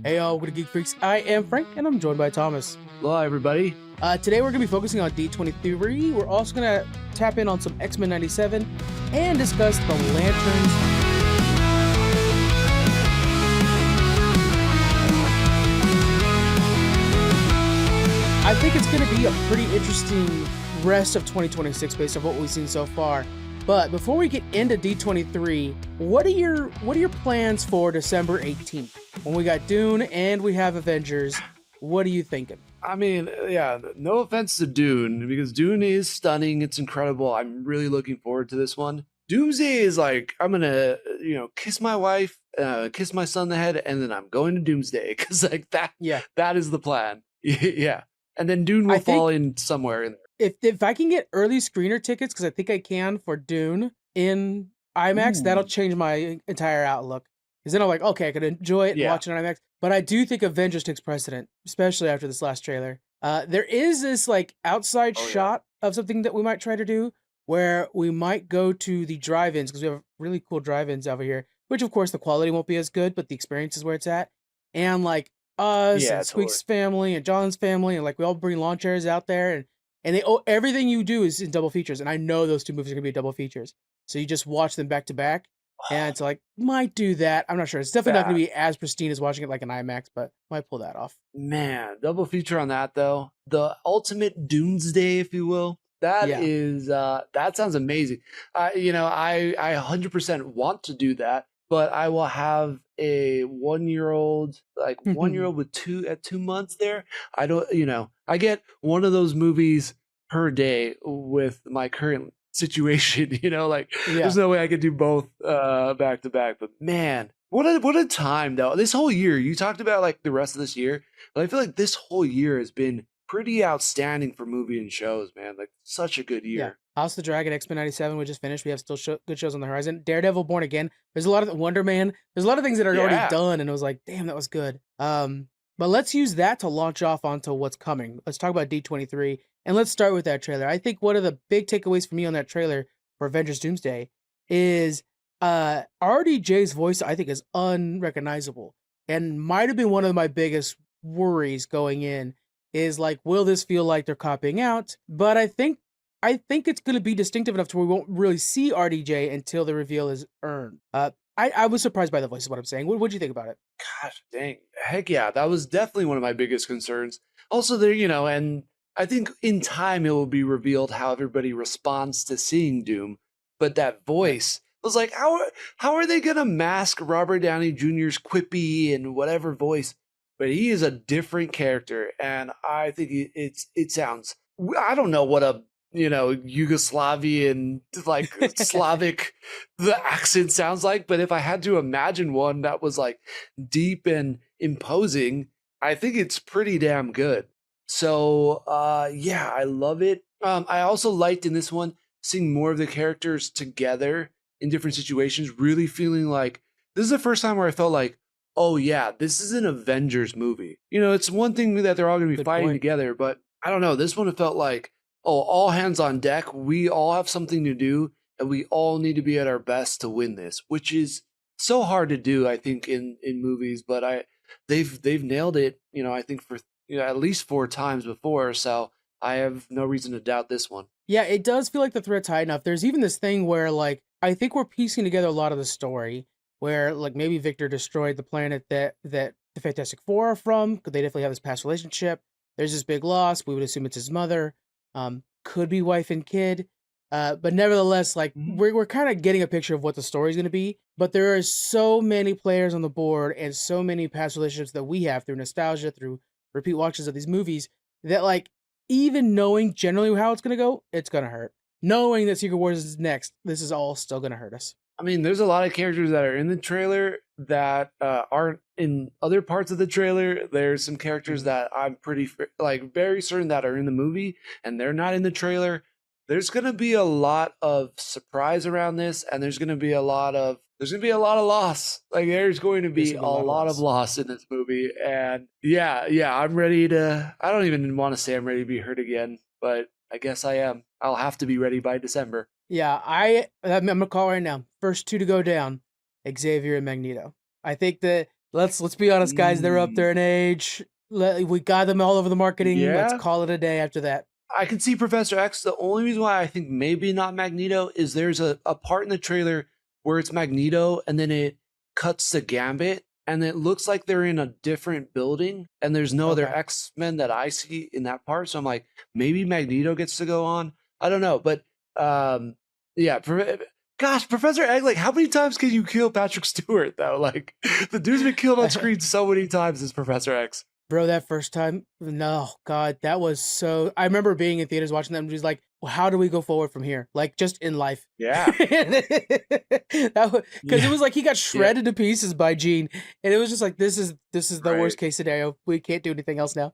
Hey y'all, welcome to Geek Freaks. I am Frank, and I'm joined by Thomas. Hello, everybody. Today we're going to be focusing on D23. We're also going to tap in on some X-Men 97 and discuss the Lanterns. I think it's going to be a pretty interesting rest of 2026 based on what we've seen so far. But before we get into D23, what are your plans for December 18th? When we got Dune and we have Avengers, what are you thinking? I mean, yeah, no offense to Dune, because Dune is stunning. It's incredible. I'm really looking forward to this one. Doomsday is like, I'm going to, kiss my wife, kiss my son in the head, and then I'm going to Doomsday, because like that is the plan. Yeah. And then Dune will fall in somewhere in there. If I can get early screener tickets, because I think I can for Dune in IMAX, that'll change my entire outlook. Because then I'm like, okay, I could enjoy it and watch it on IMAX. But I do think Avengers takes precedent, especially after this last trailer. There is this like outside shot of something that we might try to do, where we might go to the drive-ins, because we have really cool drive-ins over here, which of course the quality won't be as good, but the experience is where it's at. And like us and Squeak's family and John's family, and like we all bring lawn chairs out there, and everything you do is in double features. And I know those two movies are gonna be double features. So you just watch them back to back. And it's like, might do that. I'm not sure. It's definitely not going to be as pristine as watching it like an IMAX, but might pull that off. Man, double feature on that, though. The ultimate Doomsday, if you will. That is, that sounds amazing. I 100% want to do that, but I will have a 1-year-old, like 1-year-old with 2 months there. I don't, I get one of those movies per day with my current situation, there's no way I could do both back to back. But man, what a time though. This whole year, you talked about like the rest of this year, but I feel like this whole year has been pretty outstanding for movie and shows, man. Like such a good year. Yeah. House of the Dragon, X-Men 97, we just finished. We have still good shows on the horizon. Daredevil, Born Again. There's a lot of Wonder Man. There's a lot of things that are already done, and it was like, damn, that was good. But let's use that to launch off onto what's coming. Let's talk about D23. And let's start with that trailer. I think one of the big takeaways for me on that trailer for Avengers Doomsday is RDJ's voice, I think, is unrecognizable. And might have been one of my biggest worries going in is like, will this feel like they're copying out? But I think it's going to be distinctive enough to where we won't really see RDJ until the reveal is earned. I was surprised by the voice, is what I'm saying. What'd you think about it? Gosh, dang. Heck yeah, that was definitely one of my biggest concerns. Also there, and I think in time it will be revealed how everybody responds to seeing Doom. But that voice was like, how are they going to mask Robert Downey Jr.'s quippy and whatever voice? But he is a different character. And I think it sounds, I don't know what a, Yugoslavian, like Slavic, the accent sounds like. But if I had to imagine one that was like deep and imposing, I think it's pretty damn good. So, I love it. I also liked in this one seeing more of the characters together in different situations, really feeling like this is the first time where I felt like, oh yeah, this is an Avengers movie. It's one thing that they're all going to be fighting together, but I don't know. This one, it felt like, oh, all hands on deck. We all have something to do, and we all need to be at our best to win this, which is so hard to do, I think, in movies. But they've nailed it. I think for at least 4 times before, so I have no reason to doubt this one. Yeah, it does feel like the thread's high enough. There's even this thing where, like, I think we're piecing together a lot of the story, where, like, maybe Victor destroyed the planet that the Fantastic Four are from, because they definitely have this past relationship. There's this big loss. We would assume it's his mother. Could be wife and kid. But nevertheless, like, we're kind of getting a picture of what the story's going to be. But there are so many players on the board and so many past relationships that we have through nostalgia, through repeat watches of these movies, that like even knowing generally how it's going to go, it's going to hurt. Knowing that Secret Wars is next, this is all still going to hurt us. I mean, there's a lot of characters that are in the trailer that aren't in other parts of the trailer. There's some characters that I'm very certain that are in the movie and they're not in the trailer. There's going to be a lot of surprise around this, and there's going to be a lot of loss. Like there's going to be a lot of loss in this movie. And I'm ready to, I don't even want to say I'm ready to be hurt again, but I guess I am. I'll have to be ready by December. Yeah, I'm going to call right now. First 2 to go down, Xavier and Magneto. I think that Let's be honest, guys. They're up there in age. We got them all over the marketing. Let's Yeah. call it a day after that. I can see Professor X. The only reason why I think maybe not Magneto is there's a part in the trailer where it's Magneto and then it cuts to Gambit and it looks like they're in a different building and there's no other Okay. X-Men that I see in that part. So I'm like, maybe Magneto gets to go on. I don't know. But yeah, gosh, Professor X, like how many times can you kill Patrick Stewart though? Like the dude's been killed on screen so many times as Professor X. Bro, that first time, no, God, that was so. I remember being in theaters watching that movie, like, well, how do we go forward from here? Like, just in life. Yeah. Because it was like he got shredded to pieces by Jean, and it was just like, this is the Right. worst case scenario. We can't do anything else now.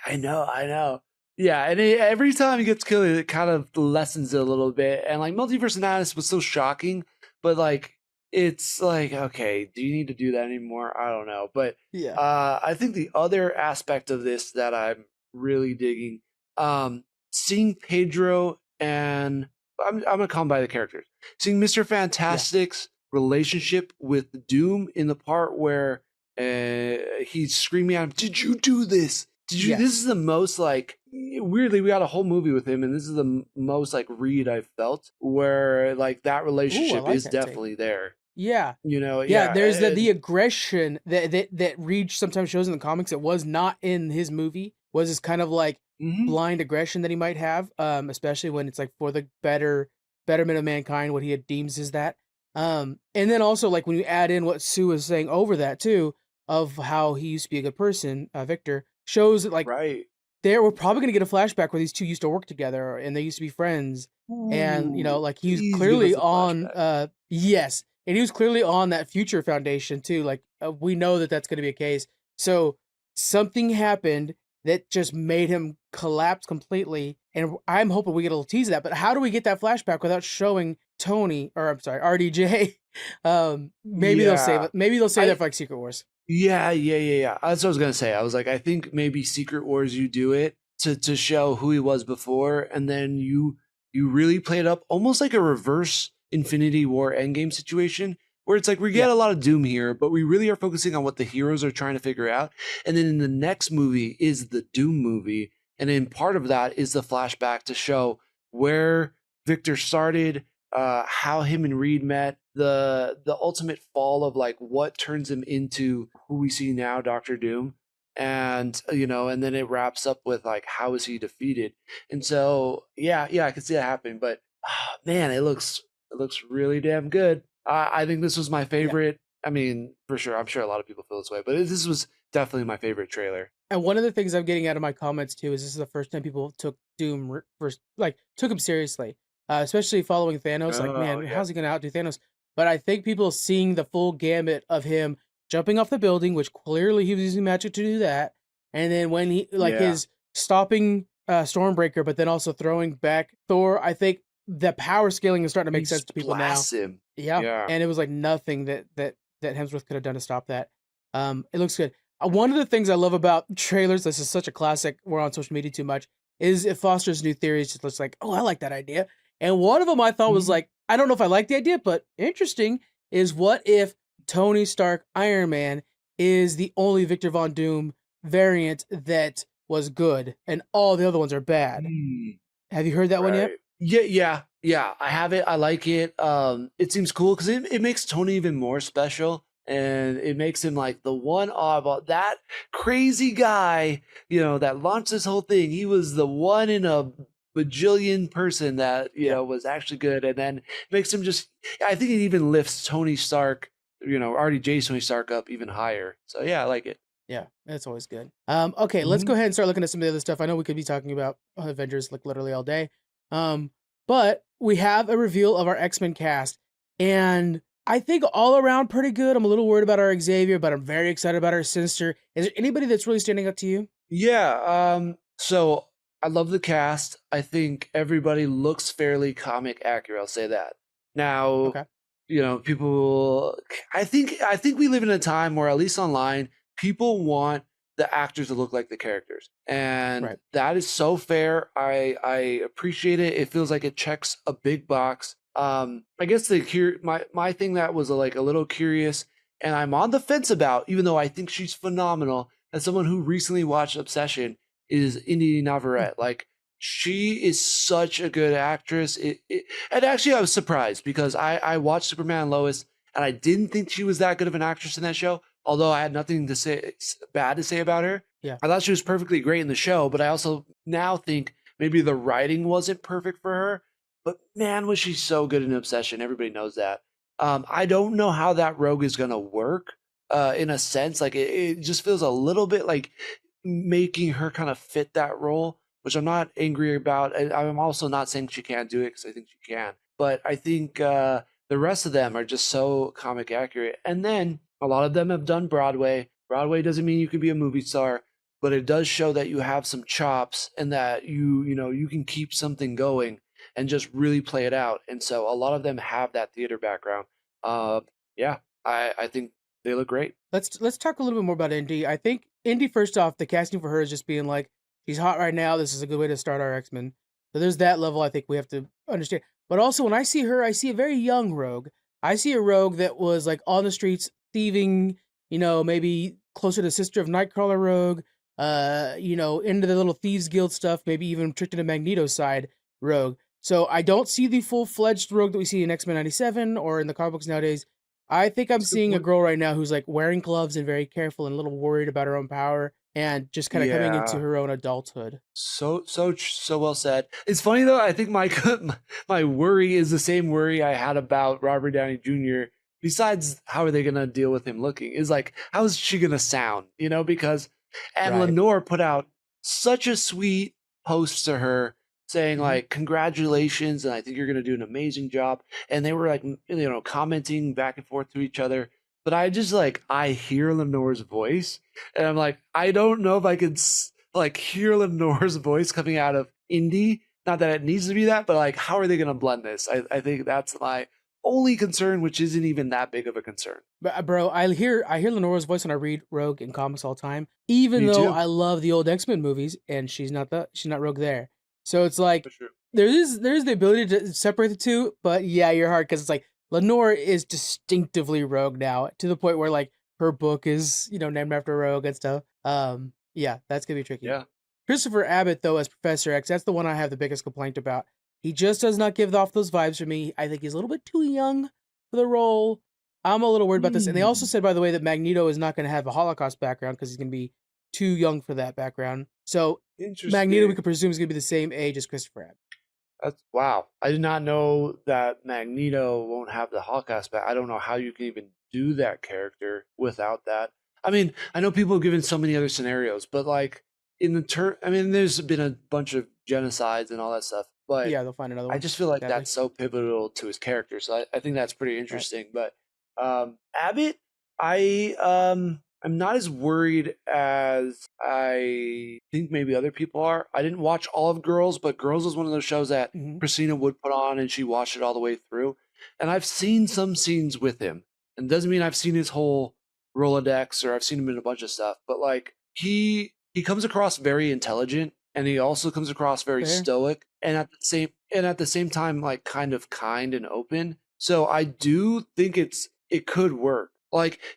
I know. Yeah, and every time he gets killed, it kind of lessens it a little bit. And like Multiverse of Madness was so shocking, but like it's like, okay, do you need to do that anymore? I don't know. But Yeah. I think the other aspect of this that I'm really digging, seeing Pedro and I'm gonna call him by the characters. Seeing Mr. Fantastic's relationship with Doom in the part where he's screaming at him, "Did you do this? Did you?" Yes. This is the most like weirdly we got a whole movie with him, and this is the most like read I've felt where like that relationship like is that take. definitely there. Yeah. You know, Yeah, there's the aggression that Reed sometimes shows in the comics that was not in his movie, was this kind of like blind aggression that he might have, especially when it's like for the betterment of mankind, what he deems is that. And then also like when you add in what Sue was saying over that too, of how he used to be a good person, Victor, shows that like right. we're probably gonna get a flashback where these two used to work together and they used to be friends. And you know, like he was Please give clearly us a on flashback. yes. And he was clearly on that future foundation too. Like we know that that's going to be a case. So something happened that just made him collapse completely. And I'm hoping we get a little tease of that. But how do we get that flashback without showing Tony, or I'm sorry, RDJ? Maybe they'll save it. Maybe they'll save that for like Secret Wars. Yeah. That's what I was gonna say. I was like, I think maybe Secret Wars you do it to show who he was before, and then you really play it up almost like a reverse Infinity War Endgame situation, where it's like we get a lot of Doom here, but we really are focusing on what the heroes are trying to figure out. And then in the next movie is the Doom movie, and then part of that is the flashback to show where Victor started, how him and Reed met, the ultimate fall of like what turns him into who we see now, Doctor Doom. And you know, and then it wraps up with like how is he defeated. And so yeah, I can see that happening. But man, it looks really damn good. I think this was my favorite. I mean, for sure, I'm sure a lot of people feel this way, but this was definitely my favorite trailer. And one of the things I'm getting out of my comments too is this is the first time people took Doom took him seriously, especially following Thanos. Like, man, how's he gonna outdo Thanos? But I think people seeing the full gamut of him jumping off the building, which clearly he was using magic to do that, and then when he his stopping Stormbreaker, but then also throwing back Thor. I think the power scaling is starting to make sense to people now. Him. Yeah, and it was like nothing that Hemsworth could have done to stop that. It looks good. One of the things I love about trailers, this is such a classic, we're on social media too much, is it fosters new theories. Just looks like, oh, I like that idea. And one of them I thought was like, I don't know if I like the idea, but interesting, is what if Tony Stark Iron Man is the only Victor Von Doom variant that was good and all the other ones are bad? Have you heard that one yet? Yeah. I have it. I like it. It seems cool because it makes Tony even more special. And it makes him like the one oddball, that crazy guy, you know, that launched this whole thing. He was the one in a bajillion person that, you know, was actually good. And then makes him just, I think it even lifts Tony Stark, you know, RDJ's Tony Stark up even higher. So yeah, I like it. Yeah, that's always good. Okay, let's go ahead and start looking at some of the other stuff. I know we could be talking about Avengers like literally all day. But we have a reveal of our X-Men cast, and I think all around pretty good. I'm a little worried about our Xavier, but I'm very excited about our Sinister. Is there anybody that's really standing out to you? Yeah, so I love the cast. I think everybody looks fairly comic accurate, I'll say that. Now, you know, people, I think we live in a time where, at least online, people want the actors to look like the characters. And that is so fair. I appreciate it. It feels like it checks a big box. I guess my thing that was like a little curious and I'm on the fence about, even though I think she's phenomenal, as someone who recently watched Obsession, is Inde Navarrette. Like, she is such a good actress. And actually, I was surprised because I watched Superman and Lois, and I didn't think she was that good of an actress in that show. Although I had nothing to say bad to say about her. Yeah. I thought she was perfectly great in the show, but I also now think maybe the writing wasn't perfect for her. But man, was she so good in Obsession. Everybody knows that. I don't know how that rogue is going to work in a sense. Like, it just feels a little bit like making her kind of fit that role, which I'm not angry about. I'm also not saying she can't do it because I think she can. But I think the rest of them are just so comic accurate. And then a lot of them have done Broadway. Broadway doesn't mean you can be a movie star, but it does show that you have some chops and that you can keep something going and just really play it out. And so a lot of them have that theater background. Yeah, I think they look great. Let's talk a little bit more about Indy. I think Indy, first off, the casting for her is just being like, she's hot right now. This is a good way to start our X-Men. So there's that level I think we have to understand. But also when I see her, I see a very young Rogue. I see a Rogue that was like on the streets thieving, maybe closer to Sister of Nightcrawler Rogue, into the little Thieves Guild stuff, maybe even tricked into Magneto's side Rogue. So I don't see the full-fledged Rogue that we see in X-Men 97 or in the comic books nowadays. I think I'm seeing a girl right now who's like wearing gloves and very careful and a little worried about her own power and just kind of coming into her own adulthood. So well said. It's funny though. I think my worry is the same worry I had about Robert Downey Jr. Besides, how are they going to deal with him looking? Is like, how is she going to sound? Because Lenore put out such a sweet post to her saying like, congratulations, and I think you're going to do an amazing job. And they were like, commenting back and forth to each other. But I just I hear Lenore's voice, and I'm like, I don't know if I could hear Lenore's voice coming out of Indy. Not that it needs to be that, but how are they going to blend this? I think that's my only concern, which isn't even that big of a concern. But bro, I hear Lenore's voice when I read Rogue in comics all the time. Even though I love the old X-Men movies, and she's not Rogue there. So it's like there's the ability to separate the two, but yeah, you're hard because it's like Lenore is distinctively Rogue now to the point where her book is named after Rogue and stuff. Yeah, that's gonna be tricky. Yeah. Christopher Abbott though as Professor X, that's the one I have the biggest complaint about. He just does not give off those vibes for me. I think he's a little bit too young for the role. I'm a little worried about this. And they also said, by the way, that Magneto is not going to have a Holocaust background because he's going to be too young for that background. So Magneto, we could presume, is going to be the same age as Christopher Abbott. Wow. I did not know that Magneto won't have the Holocaust back. I don't know how you can even do that character without that. I mean, I know people have given so many other scenarios, but there's been a bunch of genocides and all that stuff. But yeah, they'll find another one. I just feel like that's so pivotal to his character. So I think that's pretty interesting. Right. But Abbott, I'm not as worried as I think maybe other people are. I didn't watch all of Girls, but Girls was one of those shows that Christina would put on and she watched it all the way through. And I've seen some scenes with him. And it doesn't mean I've seen his whole Rolodex or I've seen him in a bunch of stuff. But he comes across very intelligent. And he also comes across very stoic, and at the same time, kind of kind and open. So I do think it could work.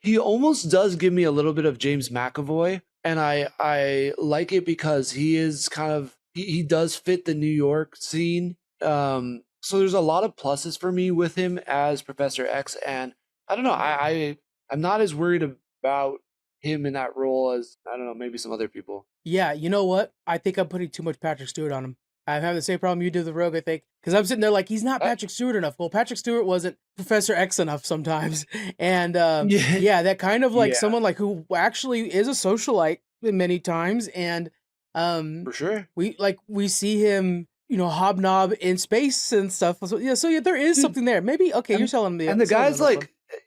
He almost does give me a little bit of James McAvoy, and I like it because he is kind of he does fit the New York scene. So there's a lot of pluses for me with him as Professor X, and I don't know, I'm not as worried about him in that role as, I don't know, maybe some other people. Yeah, you know what? I think I'm putting too much Patrick Stewart on him. I'm having the same problem you do with the Rogue, I think. Because I'm sitting there he's not Patrick Stewart enough. Well, Patrick Stewart wasn't Professor X enough sometimes. And that kind of someone who actually is a socialite many times. And for sure. We see him, hobnob in space and stuff. So there is something there. Maybe, you're selling me. And the guy's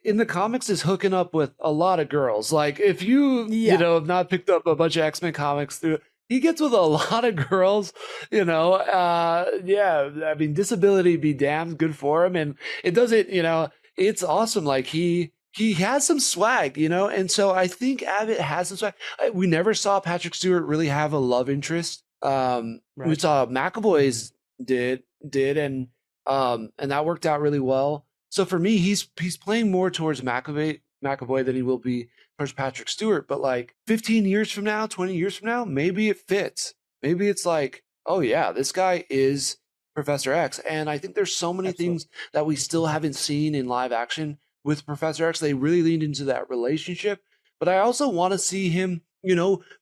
in the comics is hooking up with a lot of girls. If you have not picked up a bunch of X-Men comics, he gets with a lot of girls. I mean, disability be damned, good for him, and it doesn't. It's awesome. He has some swag, and so I think Abbott has some swag. We never saw Patrick Stewart really have a love interest. We saw McAvoy's did, and that worked out really well. So for me, he's playing more towards McAvoy McAvoy than he will be towards Patrick Stewart. But like 15 years from now, 20 years from now, maybe it fits. Maybe it's like, oh yeah, this guy is Professor X. And I think there's so many things that we still haven't seen in live action with Professor X. They really leaned into that relationship. But I also want to see him,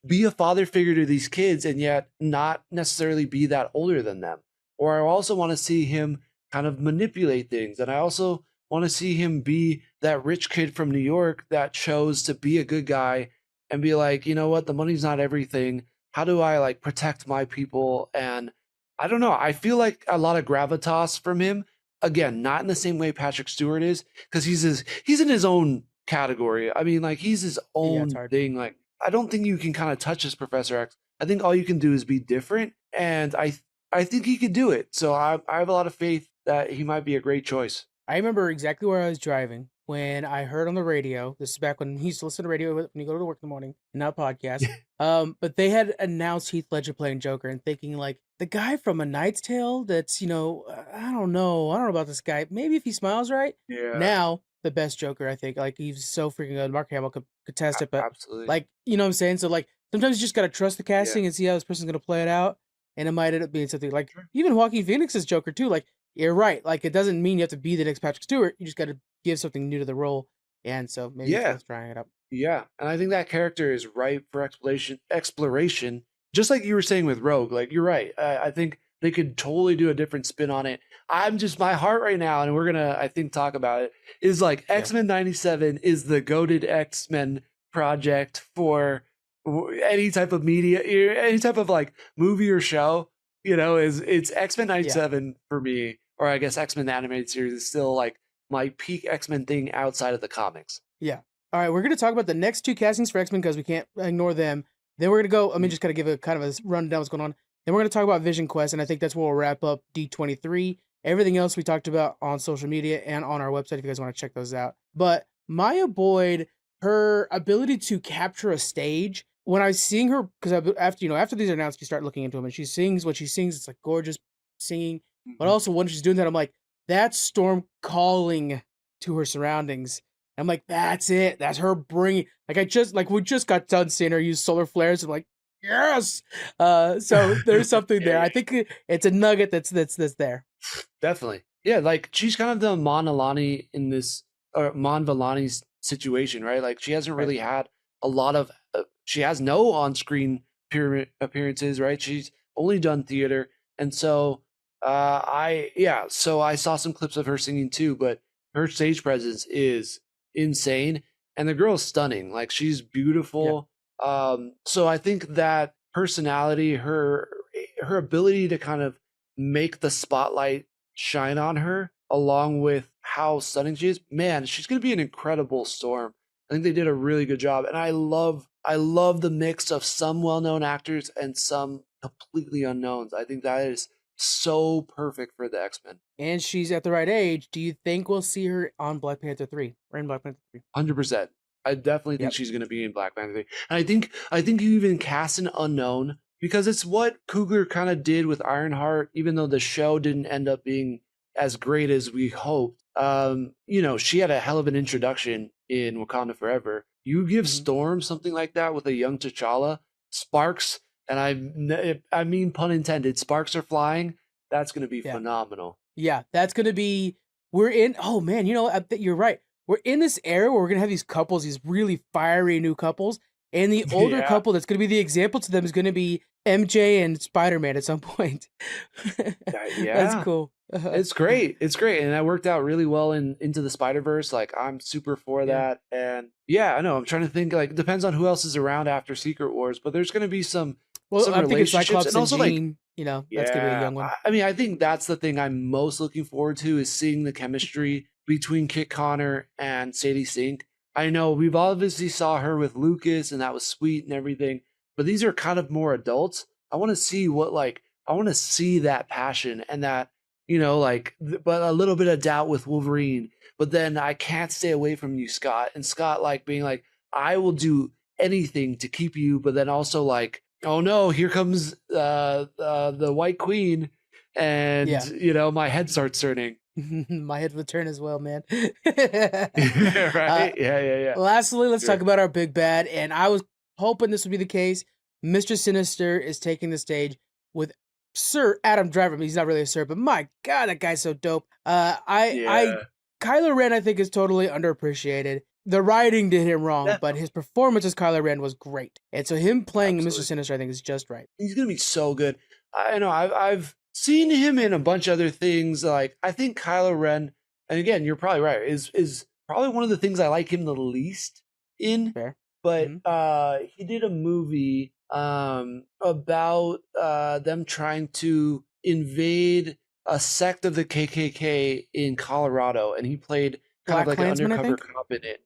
be a father figure to these kids and yet not necessarily be that older than them. Or I also want to see him kind of manipulate things. And I also want to see him be that rich kid from New York that chose to be a good guy and be like, you know what, the money's not everything. How do I like protect my people? And I don't know. I feel like a lot of gravitas from him. Again, not in the same way Patrick Stewart is, because he's in his own category. I mean, like he's his own thing. Like I don't think you can kind of touch this Professor X. I think all you can do is be different, and I think he could do it. So I have a lot of faith that he might be a great choice. I remember exactly where I was driving when I heard on the radio. This is back when he used to listen to radio when you go to work in the morning, and not podcast. But they had announced Heath Ledger playing Joker, and thinking like the guy from A Knight's Tale. That's I don't know about this guy. Maybe if he smiles right. Yeah. Now the best Joker, I think. Like he's so freaking good. Mark Hamill could test it, but absolutely, like what I'm saying. So like sometimes you just gotta trust the casting and see how this person's gonna play it out, and it might end up being something like even Joaquin Phoenix's Joker too. Like. You're right. Like, it doesn't mean you have to be the next Patrick Stewart. You just got to give something new to the role. And so maybe it's trying it up. Yeah. And I think that character is ripe for exploration. Just like you were saying with Rogue. Like, you're right. I think they could totally do a different spin on it. My heart right now, and we're going to, I think, talk about it, is like X-Men 97 is the goated X-Men project for any type of media, any type of like movie or show. It's X-Men 97 for me, or I guess X-Men the animated series is still like my peak X-Men thing outside of the comics. Yeah. All right, we're going to talk about the next two castings for X-Men because we can't ignore them. Then we're going to go, let me just kind of give a kind of a rundown what's going on. Then we're going to talk about Vision Quest, and I think that's where we'll wrap up D23. Everything else we talked about on social media and on our website if you guys want to check those out. But Maya Boyd, her ability to capture a stage, when I was seeing her, because after these are announced, you start looking into them, and she sings what she sings. It's like gorgeous singing, but also when she's doing that, I'm like, that's Storm calling to her surroundings. I'm like, that's it. That's her bringing. Like we just got done seeing her use solar flares. I'm like, yes. So there's something there. I think it's a nugget that's there. Definitely, yeah. Like she's kind of the Mon Vellani in this, or Mon Vellani's situation, right? Like she hasn't really had a lot of. She has no on-screen appearances, right? She's only done theater, and so I saw some clips of her singing too, but her stage presence is insane, and the girl is stunning. Like she's beautiful. Yeah. So I think that personality, her ability to kind of make the spotlight shine on her, along with how stunning she is, man, she's gonna be an incredible Storm. I think they did a really good job, and I love the mix of some well-known actors and some completely unknowns. I think that is so perfect for the X-Men. And she's at the right age. Do you think we'll see her on Black Panther 3 or in Black Panther 3? 100%. I definitely think she's going to be in Black Panther 3. And I think you even cast an unknown, because it's what Coogler kind of did with Ironheart, even though the show didn't end up being as great as we hoped. She had a hell of an introduction in Wakanda Forever. You give Storm something like that with a young T'Challa, sparks, and I mean pun intended, sparks are flying. That's going to be phenomenal. Yeah, that's going to be. You're right. We're in this era where we're going to have these couples, these really fiery new couples, and the older couple that's going to be the example to them is going to be MJ and Spider-Man at some point. That's cool. It's great. And that worked out really well into the Spider-Verse. Like, I'm super for that. And I know. I'm trying to think, like, it depends on who else is around after Secret Wars, but there's going to be some I'm thinking Cyclops and also Jean, that's going to be a young one. I mean, I think that's the thing I'm most looking forward to, is seeing the chemistry between Kit Connor and Sadie Sink. I know we've obviously saw her with Lucas, and that was sweet and everything, but these are kind of more adults. I want to see that passion and that, but a little bit of doubt with Wolverine. But then I can't stay away from you, Scott. And Scott, like, being like, I will do anything to keep you. But then also like, oh no, here comes the White Queen. And, my head starts turning. My head would turn as well, man. Right? Yeah. Lastly, let's talk Sure. about our big bad. And I was hoping this would be the case. Mr. Sinister is taking the stage with Sir Adam Driver. I mean, he's not really a sir, but my God, that guy's so dope. Yeah. Kylo Ren, I think, is totally underappreciated. The writing did him wrong, but Definitely. his performance as Kylo Ren was great. And so him playing Mr. Absolutely. Sinister, I think, is just right. He's gonna be so good. I know I've seen him in a bunch of other things. Like I think Kylo Ren, and again, you're probably right, is probably one of the things I like him the least in. Fair. But Mhm. he did a movie about them trying to invade a sect of the KKK in Colorado, and he played kind of Black like an Klansman, I undercover think. cop in it.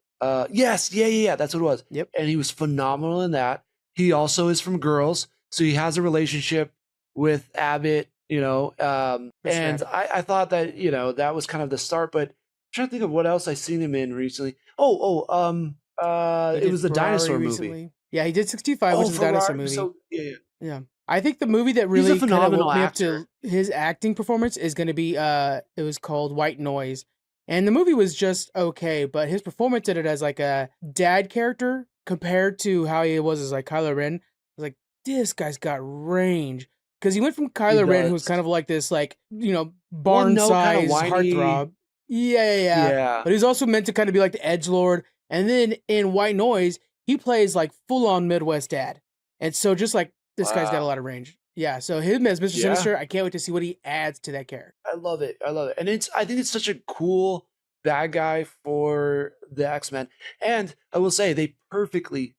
Yes, yeah, that's what it was. Yep. And he was phenomenal in that. He also is from Girls, so he has a relationship with Abbott, For and sure. I thought that, that was kind of the start, but I'm trying to think of what else I seen him in recently. He It did was the Ferrari dinosaur movie. recently. Yeah, he did 65, which Oh, is a dinosaur Ferrari. movie. So yeah. Yeah. I think the movie that He's a really kind of phenomenal woke me up actor. to his acting performance is going to be it was called White Noise. And the movie was just okay, but his performance in it as like a dad character compared to how he was as like Kylo Ren, I was like, this guy's got range. Because he went from He Kylo Ren, who was kind does. of like this, like, One barn note, kind of size whiny. heartthrob. Yeah. Yeah. But he's also meant to kind of be like the edgelord. And then in White Noise, he plays like full on Midwest dad. And so just like this guy's got a Wow. lot of range. Yeah, so him as Mr. Yeah. Sinister, I can't wait to see what he adds to that character. I love it. I love it. And I think it's such a cool bad guy for the X-Men. And I will say they perfectly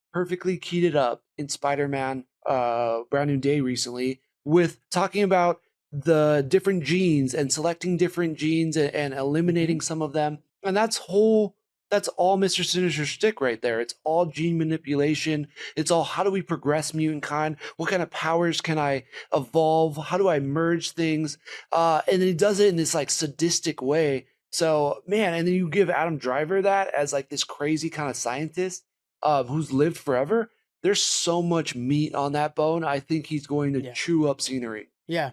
keyed it up in Spider-Man Brand New Day recently with talking about the different genes and selecting different genes and Mhm. eliminating some of them. And that's all Mr. Sinister's stick right there. It's all gene manipulation. It's all how do we progress mutant kind? What kind of powers can I evolve? How do I merge things? And then he does it in this like sadistic way. So man, and then you give Adam Driver that as like this crazy kind of scientist who's lived forever. There's so much meat on that bone. I think he's going to Yeah. chew up scenery. Yeah.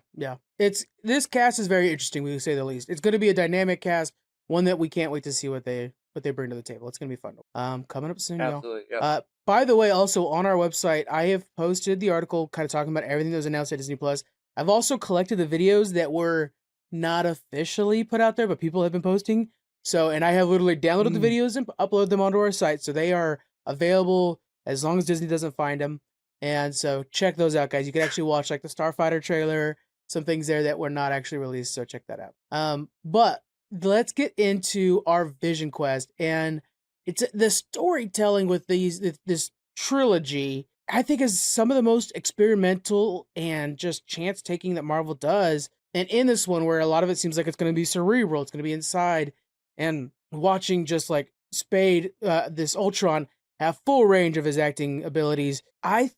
It's this cast is very interesting, we say the least. It's going to be a dynamic cast, one that we can't wait to see what they bring to the table. It's going to be fun. Coming up soon, y'all. Absolutely. Yeah. By the way, also on our website, I have posted the article kind of talking about everything that was announced at Disney Plus. I've also collected the videos that were not officially put out there, but people have been posting. So, and I have literally downloaded the Mm. videos and uploaded them onto our site, so they are available as long as Disney doesn't find them. And so check those out, guys. You can actually watch like the Starfighter trailer, some things there that were not actually released, so check that out. But let's get into our Vision Quest, and it's the storytelling with this trilogy. I think is some of the most experimental and just chance taking that Marvel does. And in this one, where a lot of it seems like it's going to be cerebral, it's going to be inside, and watching just like Spade, this Ultron, have full range of his acting abilities. I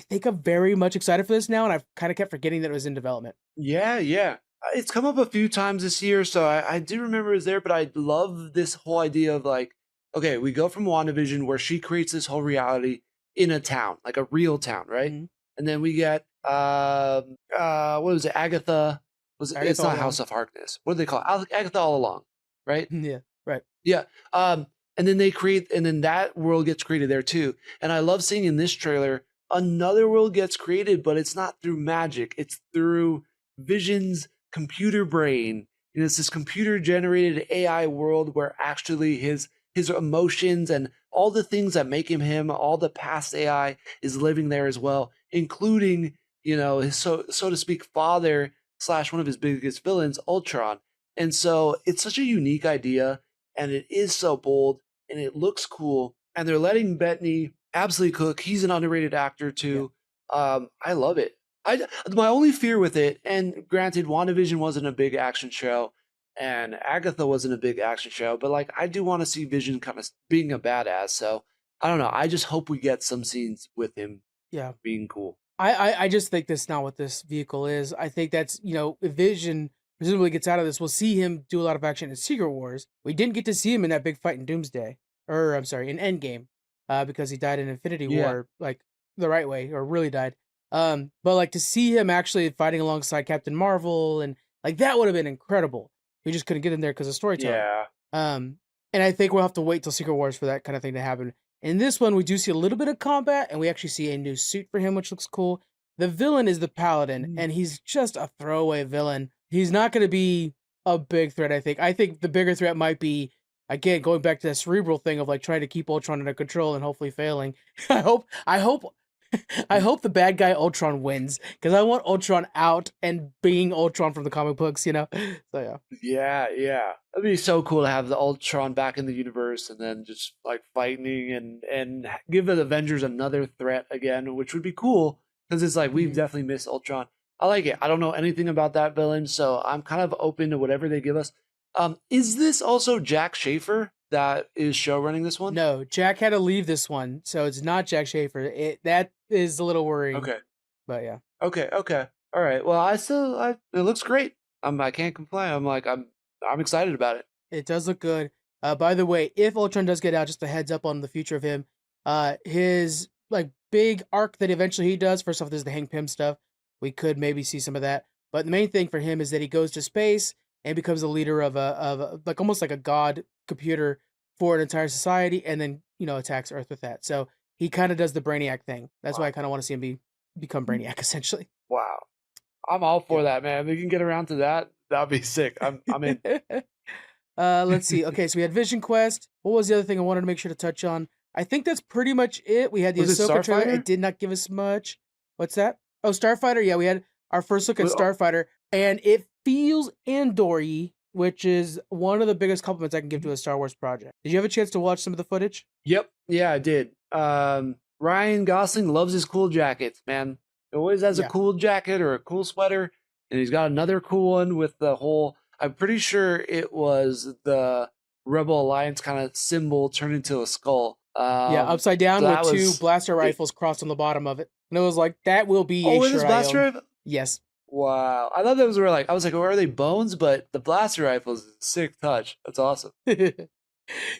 think I'm very much excited for this now, and I've kind of kept forgetting that it was in development. Yeah. It's come up a few times this year, so I do remember it was there, but I love this whole idea of like, okay, we go from WandaVision where she creates this whole reality in a town, like a real town, right? Mhm. And then we get what was it, Agatha? It's Agatha All not Along. House of Harkness. What do they call it? Agatha All Along, right? Yeah, right. Yeah. And then and then that world gets created there too. And I love seeing in this trailer, another world gets created, but it's not through magic. It's through Vision's computer brain. And it's this computer generated AI world where actually his emotions and all the things that make him him, all the past AI is living there as well, including, his so to speak father slash one of his biggest villains, Ultron. And so it's such a unique idea and it is so bold and it looks cool. And they're letting Bettany absolutely cook. He's an underrated actor Yeah. too. I love it. My only fear with it, and granted, WandaVision wasn't a big action show, and Agatha wasn't a big action show, but like I do want to see Vision kind of being a badass. So I don't know. I just hope we get some scenes with him Yeah. being cool. I just think that's not what this vehicle is. I think that's, if Vision presumably gets out of this, we'll see him do a lot of action in Secret Wars. We didn't get to see him in that big fight in Doomsday, or I'm sorry, in Endgame, because he died in Infinity Yeah. War, like the right way, or really died. But like to see him actually fighting alongside Captain Marvel and like that would have been incredible. We just couldn't get in there because of storytelling. Yeah. And I think we'll have to wait till Secret Wars for that kind of thing to happen. In this one, we do see a little bit of combat, and we actually see a new suit for him, which looks cool. The villain is the Paladin, and he's just a throwaway villain. He's not going to be a big threat, I think. I think the bigger threat might be, again, going back to that cerebral thing of like trying to keep Ultron under control and hopefully failing. I hope the bad guy Ultron wins, because I want Ultron out and being Ultron from the comic books, So Yeah. It'd be so cool to have the Ultron back in the universe and then just like fighting and give the Avengers another threat again, which would be cool because it's like we've definitely missed Ultron. I like it. I don't know anything about that villain, so I'm kind of open to whatever they give us. Is this also Jack Schaefer that is show running this one? No, Jack had to leave this one, so it's not Jack Schaefer. That is a little worrying. Okay. But yeah. Okay. All right. Well, it looks great. I can't complain. I'm excited about it. It does look good. By the way, if Ultron does get out, just a heads up on the future of him. His like big arc that eventually he does. First off, there's the Hank Pym stuff. We could maybe see some of that. But the main thing for him is that he goes to space and becomes the leader of a like almost like a god computer for an entire society, and then attacks Earth with that. So he kind of does the Brainiac thing. That's why I kind of want to see him become Brainiac essentially. Wow, I'm all for that, man. We can get around to that. That'd be sick. I'm in. Let's see. Okay, so we had Vision Quest. What was the other thing I wanted to make sure to touch on? I think that's pretty much it. We had the Ahsoka trailer. It did not give us much. What's that? Oh, Starfighter. Yeah, we had our first look at Starfighter, and it feels Andor-y, which is one of the biggest compliments I can give to a Star Wars project. Did you have a chance to watch some of the footage? Yep. Yeah, I did. Ryan Gosling loves his cool jackets, man. He always has a cool jacket or a cool sweater, and he's got another cool one with the whole, I'm pretty sure it was the Rebel Alliance kind of symbol turned into a skull. Upside down with two blaster rifles crossed on the bottom of it. And it was like, that will be a it is blaster rifle? Yes. Wow. I thought those were like, I was like, are they bones? But the blaster rifles is a sick touch. That's awesome.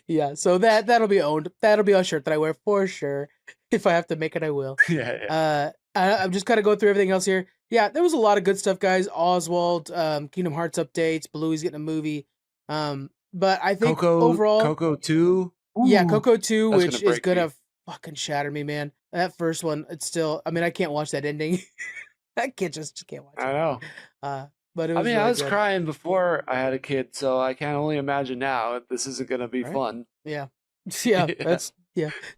Yeah, so that'll be owned. That'll be a shirt that I wear for sure. If I have to make it, I will. Yeah. I'm just kind of going through everything else here. Yeah, there was a lot of good stuff, guys. Oswald, Kingdom Hearts updates, Bluey's getting a movie. But I think overall, Coco 2. Ooh, yeah, Coco 2, which is gonna fucking shatter me, man. That first one, it's still. I mean, I can't watch that ending. I just can't watch it. I know. But it was I was crying before I had a kid, so I can only imagine now if this isn't gonna be fun. Yeah. That's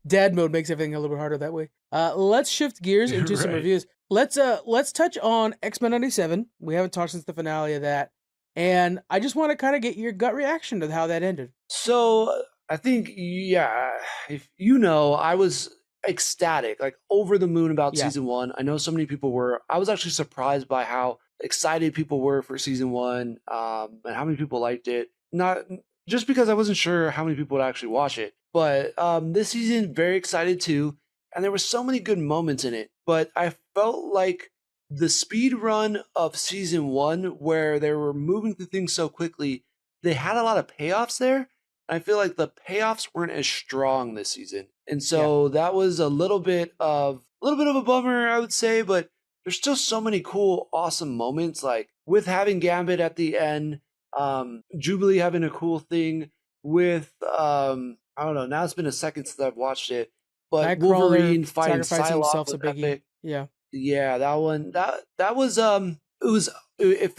Dad mode makes everything a little bit harder that way. Let's shift gears and do some reviews. Let's touch on X-Men 97. We haven't talked since the finale of that, and I just want to kind of get your gut reaction to how that ended. So I think, if I was ecstatic, like over the moon about season 1. I know so many people were. I was actually surprised by how excited people were for season 1, and how many people liked it. Not just because I wasn't sure how many people would actually watch it, but this season, very excited too. And there were so many good moments in it, but I felt like the speed run of season 1, where they were moving through things so quickly, they had a lot of payoffs there. I feel like the payoffs weren't as strong this season. And so that was a little bit of a bummer, I would say, but there's still so many cool, awesome moments, like with having Gambit at the end, Jubilee having a cool thing with, I don't know, now it's been a second since I've watched it, but Wolverine fighting Psylocke was epic. Yeah, that one, that was, it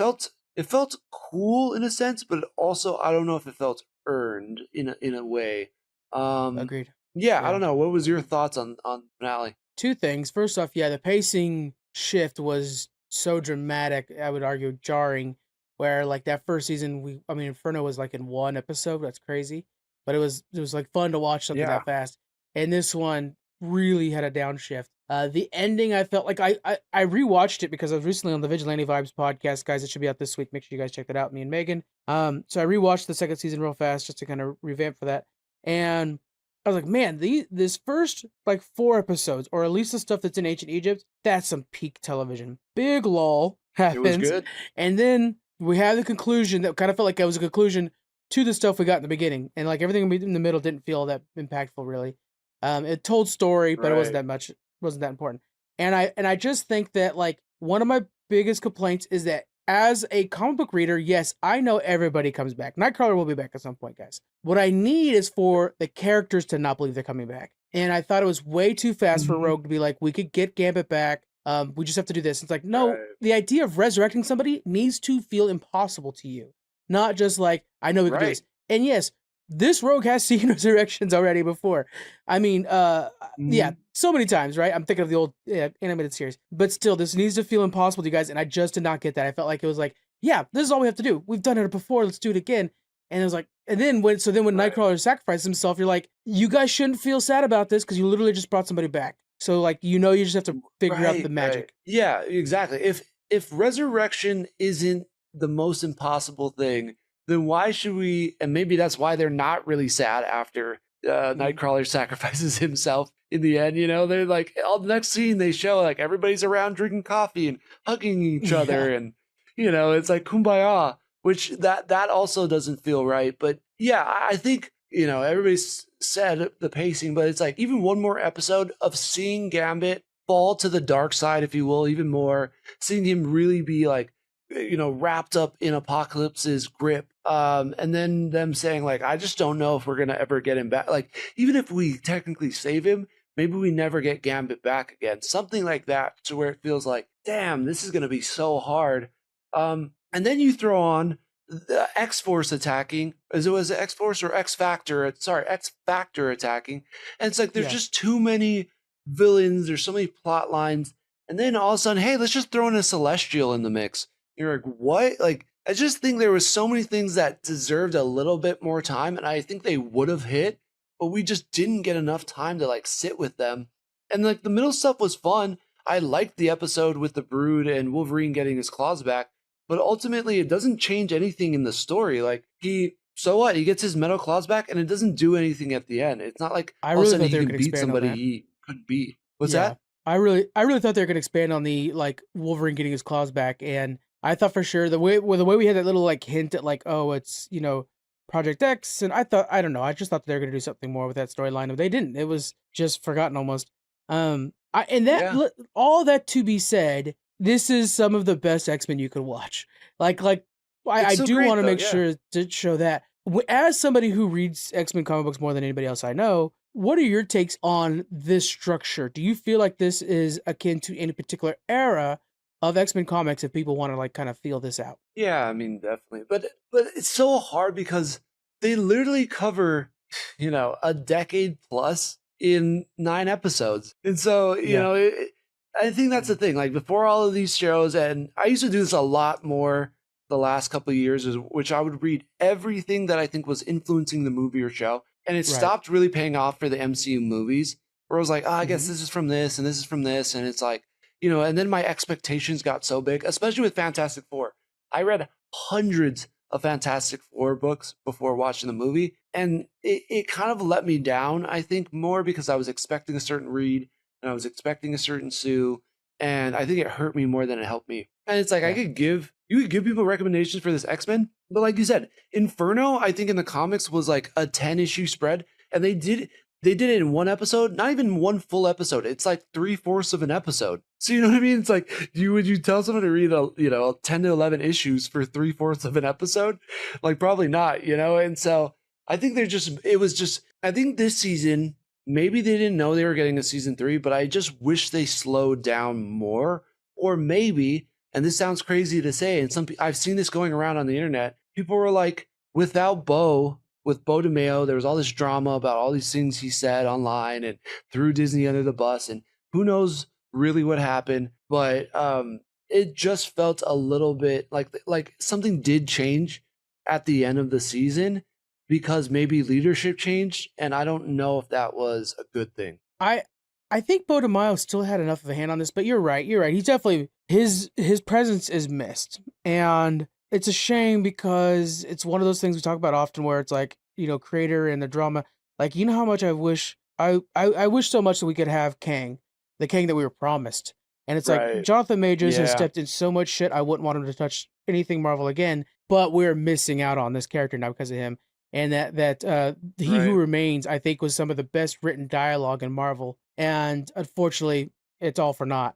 felt cool in a sense, but also, I don't know if it felt earned in a way. Agreed. Yeah, I don't know. What was your thoughts on finale? Two things. First off, the pacing shift was so dramatic, I would argue jarring, where like that first season, Inferno was like in one episode. That's crazy. But it was like fun to watch something that fast. And this one really had a downshift. The ending, I felt like I rewatched it because I was recently on the Vigilante Vibes podcast, guys. It should be out this week. Make sure you guys check that out, me and Megan. So I rewatched the second season real fast just to kind of revamp for that. And I was like, man, this first like 4 episodes, or at least the stuff that's in ancient Egypt, that's some peak television. Big lull happens. It was good. And then we have the conclusion that kind of felt like it was a conclusion to the stuff we got in the beginning. And like everything in the middle didn't feel that impactful, really. It told story, but it wasn't that much. Wasn't that important. And I just think that like one of my biggest complaints is that as a comic book reader, yes, I know everybody comes back. Nightcrawler will be back at some point, guys. What I need is for the characters to not believe they're coming back. And I thought it was way too fast for Rogue to be like, we could get Gambit back. We just have to do this. It's like, no, the idea of resurrecting somebody needs to feel impossible to you. Not just like, I know we can do this. And yes, this Rogue has seen resurrections already before. I mean, yeah, so many times, right? I'm thinking of the old animated series. But still, this needs to feel impossible to you guys, and I just did not get that. I felt like it was like, yeah, this is all we have to do. We've done it before, let's do it again. And it was like, and then when Nightcrawler sacrifices himself, you're like, you guys shouldn't feel sad about this because you literally just brought somebody back. So like, you just have to figure out the magic. Yeah, exactly. If resurrection isn't the most impossible thing, then why should we? And maybe that's why they're not really sad after Nightcrawler sacrifices himself in the end. They're like, the next scene they show like everybody's around drinking coffee and hugging each other, and it's like kumbaya, which that also doesn't feel right. But yeah, I think everybody's said the pacing, but it's like even one more episode of seeing Gambit fall to the dark side, if you will, even more, seeing him really be like, wrapped up in Apocalypse's grip. And then them saying like, I just don't know if we're going to ever get him back. Like, even if we technically save him, maybe we never get Gambit back again. Something like that, to where it feels like, damn, this is going to be so hard. And then you throw on the X-Force attacking. Was it X-Force or X-Factor? Sorry, X-Factor attacking. And it's like, there's just too many villains. There's so many plot lines. And then all of a sudden, hey, let's just throw in a Celestial in the mix. You're like, what? Like, I just think there was so many things that deserved a little bit more time, and I think they would have hit, but we just didn't get enough time to like sit with them. And like the middle stuff was fun. I liked the episode with the Brood and Wolverine getting his claws back, but ultimately it doesn't change anything in the story. Like so what? He gets his metal claws back, and it doesn't do anything at the end. It's not like all of a sudden he can beat somebody he couldn't beat. What's that? I really thought they were gonna expand on the like Wolverine getting his claws back, and I thought for sure the way we had that little like hint at like, oh, it's Project X, and I don't know, I just thought they were gonna do something more with that storyline, but they didn't. It was just forgotten almost. All that to be said, this is some of the best X-Men you could watch. I do want to make sure to show that. As somebody who reads X-Men comic books more than anybody else I know, what are your takes on this structure? Do you feel like this is akin to any particular era of X-Men comics if people want to like kind of feel this out? Yeah, I mean, definitely. But it's so hard because they literally cover, a decade plus in 9 episodes. And so, I think that's the thing. Like before all of these shows, and I used to do this a lot more the last couple of years, which I would read everything that I think was influencing the movie or show. And it stopped really paying off for the MCU movies, where I was like, I guess this is from this and this is from this. And it's like, and then my expectations got so big, especially with Fantastic Four. I read hundreds of Fantastic Four books before watching the movie, and it kind of let me down, I think, more because I was expecting a certain Reed and I was expecting a certain Sue, and I think it hurt me more than it helped me. And it's like, you could give people recommendations for this X-Men, but like you said, Inferno, I think in the comics was like a 10-issue spread, and they did it in one episode, not even one full episode. It's like 3/4 of an episode. So you know what I mean? It's like, would you tell someone to read 10 to 11 issues for 3/4 of an episode? Like probably not, And so I think I think this season, maybe they didn't know they were getting a season 3, but I just wish they slowed down more. Or maybe, and this sounds crazy to say, and I've seen this going around on the internet, people were like, with Bo DeMeo, there was all this drama about all these things he said online and threw Disney under the bus, and who knows really what happened, but it just felt a little bit like something did change at the end of the season, because maybe leadership changed, and I don't know if that was a good thing. I think Bo DeMeo still had enough of a hand on this, but you're right. He's definitely, his presence is missed, and it's a shame because it's one of those things we talk about often where it's like, creator and the drama. Like, how much I wish so much that we could have Kang, the Kang that we were promised. And it's like, Jonathan Majors has stepped in so much shit. I wouldn't want him to touch anything Marvel again, but we're missing out on this character now because of him. And that He Who Remains, I think, was some of the best written dialogue in Marvel. And unfortunately, it's all for naught.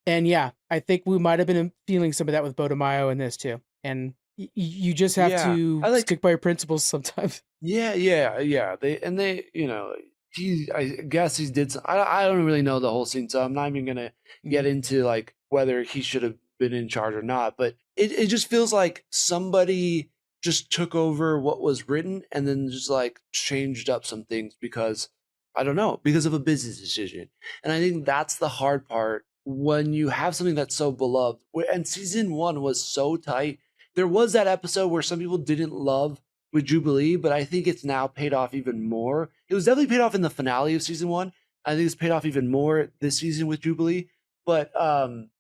And yeah, I think we might have been feeling some of that with Bodemayo in this too. And you just have Yeah, to I like. stick by your principles sometimes. Yeah. They, I guess he did. I don't really know the whole scene, so I'm not even gonna get into like whether he should have been in charge or not. But it just feels like somebody just took over what was written and then just like changed up some things because I don't know, because of a business decision. And I think that's the hard part when you have something that's so beloved. And season one was so tight. There was that episode where some people didn't love with Jubilee, but I think it's now paid off even more. It was definitely paid off in the finale of season one. I think it's paid off even more this season with Jubilee. But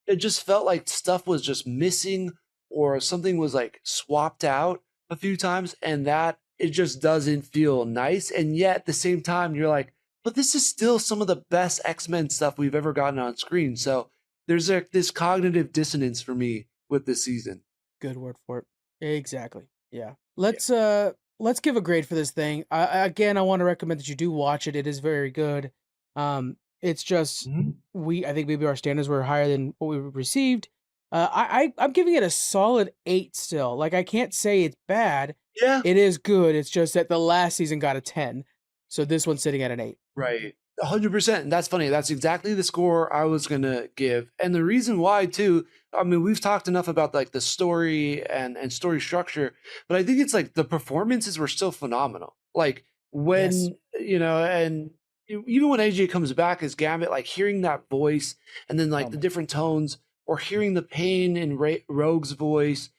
it just felt like stuff was just missing or something was like swapped out a few times, and that it just doesn't feel nice. And yet at the same time, you're like, but this is still some of the best X-Men stuff we've ever gotten on screen. So there's like this cognitive dissonance for me with this season. Good word for it. Exactly. Yeah. Let's give a grade for this thing. Again, I want to recommend that you do watch it. It is very good. It's just I think maybe our standards were higher than what we received. I'm giving it a solid 8 still. Like, I can't say it's bad. Yeah. It is good. It's just that the last season got a 10. So this one's sitting at an 8. Right. 100%. And that's funny. That's exactly the score I was going to give. And the reason why, too, I mean, we've talked enough about like the story and story structure, but I think it's like the performances were still phenomenal. Like when, and even when AJ comes back as Gambit, like hearing that voice and then like the different tones or hearing the pain in Rogue's voice,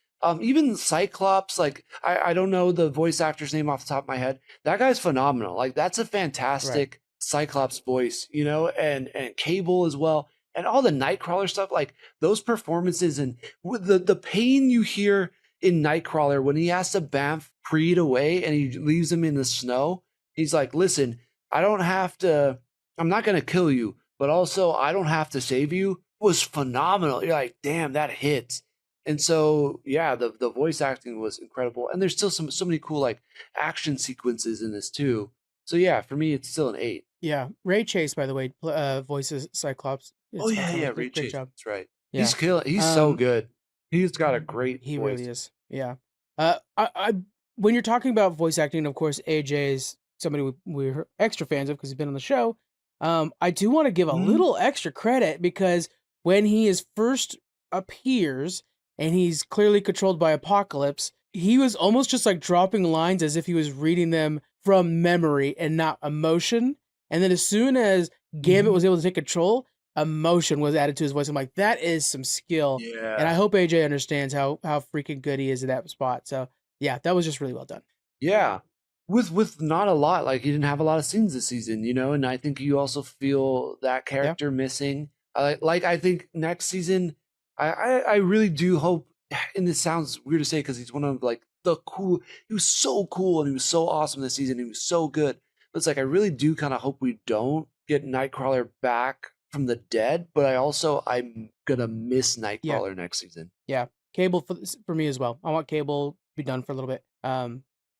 even Cyclops, like I don't know the voice actor's name off the top of my head. That guy's phenomenal. Like that's a fantastic Cyclops voice, and Cable as well. And all the Nightcrawler stuff, like those performances and the pain you hear in Nightcrawler when he has to bamf Creed away and he leaves him in the snow. He's like, listen, I'm not going to kill you, but also I don't have to save you, was phenomenal. You're like, damn, that hits. And so, yeah, the voice acting was incredible. And there's still so many cool like action sequences in this too. So yeah, for me, it's still an 8. Yeah. Ray Chase, by the way, voices Cyclops. Ray Chase. Job. That's right. Yeah. He's killing. He's so good. He's got a great He voice. really is. Yeah. I when you're talking about voice acting, of course, AJ is somebody we're extra fans of because he's been on the show. I do want to give a little extra credit because when he first appears and he's clearly controlled by Apocalypse, he was almost just like dropping lines as if he was reading them from memory and not emotion. And then as soon as Gambit was able to take control, emotion was added to his voice. I'm like, that is some skill. Yeah. And I hope AJ understands how freaking good he is in that spot. So yeah, that was just really well done. Yeah. With not a lot, like he didn't have a lot of scenes this season, and I think you also feel that character missing. I think next season, I really do hope, and this sounds weird to say because he's one of like he was so cool and he was so awesome this season. He was so good. But it's like, I really do kind of hope we don't get Nightcrawler back from the dead, but I'm gonna miss Nightcrawler next season. Yeah, Cable for me as well. I want Cable to be done for a little bit.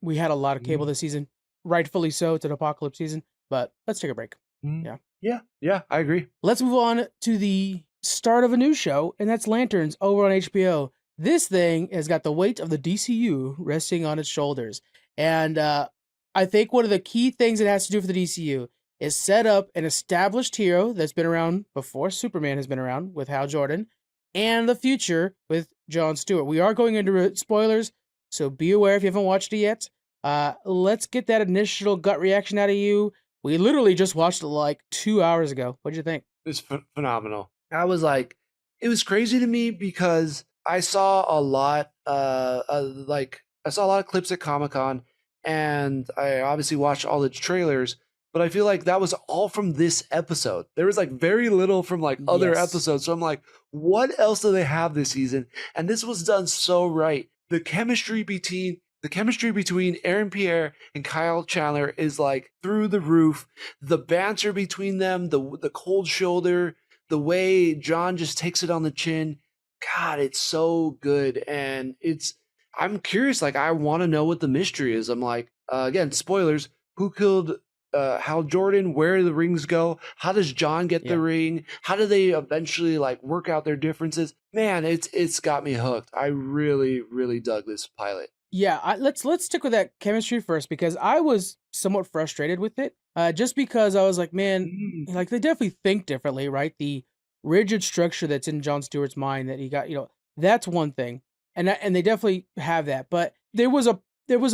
We had a lot of Cable this season, rightfully so. It's an Apocalypse season, but let's take a break. Yeah, I agree. Let's move on to the start of a new show, and that's Lanterns over on HBO. This thing has got the weight of the DCU resting on its shoulders, and I think one of the key things it has to do for the DCU is set up an established hero that's been around before Superman has been around with Hal Jordan, and the future with Jon Stewart. We are going into spoilers, so be aware if you haven't watched it yet. Let's get that initial gut reaction out of you. We literally just watched it like 2 hours ago. What'd you think? It's phenomenal. I was like, it was crazy to me because I saw a lot, I saw a lot of clips at Comic-Con, and I obviously watched all the trailers, but I feel like that was all from this episode. There was like very little from like other episodes. So I'm like, what else do they have this season? And this was done so right. The chemistry between Aaron Pierre and Kyle Chandler is like through the roof. The banter between them, the cold shoulder, the way John just takes it on the chin. God, it's so good. And I'm curious, like I want to know what the mystery is. I'm like, again, spoilers, who killed Hal Jordan, where the rings go, how does John get the ring, how do they eventually like work out their differences? Man, it's got me hooked. I really, really dug this pilot. Yeah, let's stick with that chemistry first, because I was somewhat frustrated with it. Just because I was like, man, like they definitely think differently, right? The rigid structure that's in Jon Stewart's mind that he got, that's one thing, and they definitely have that. But there was a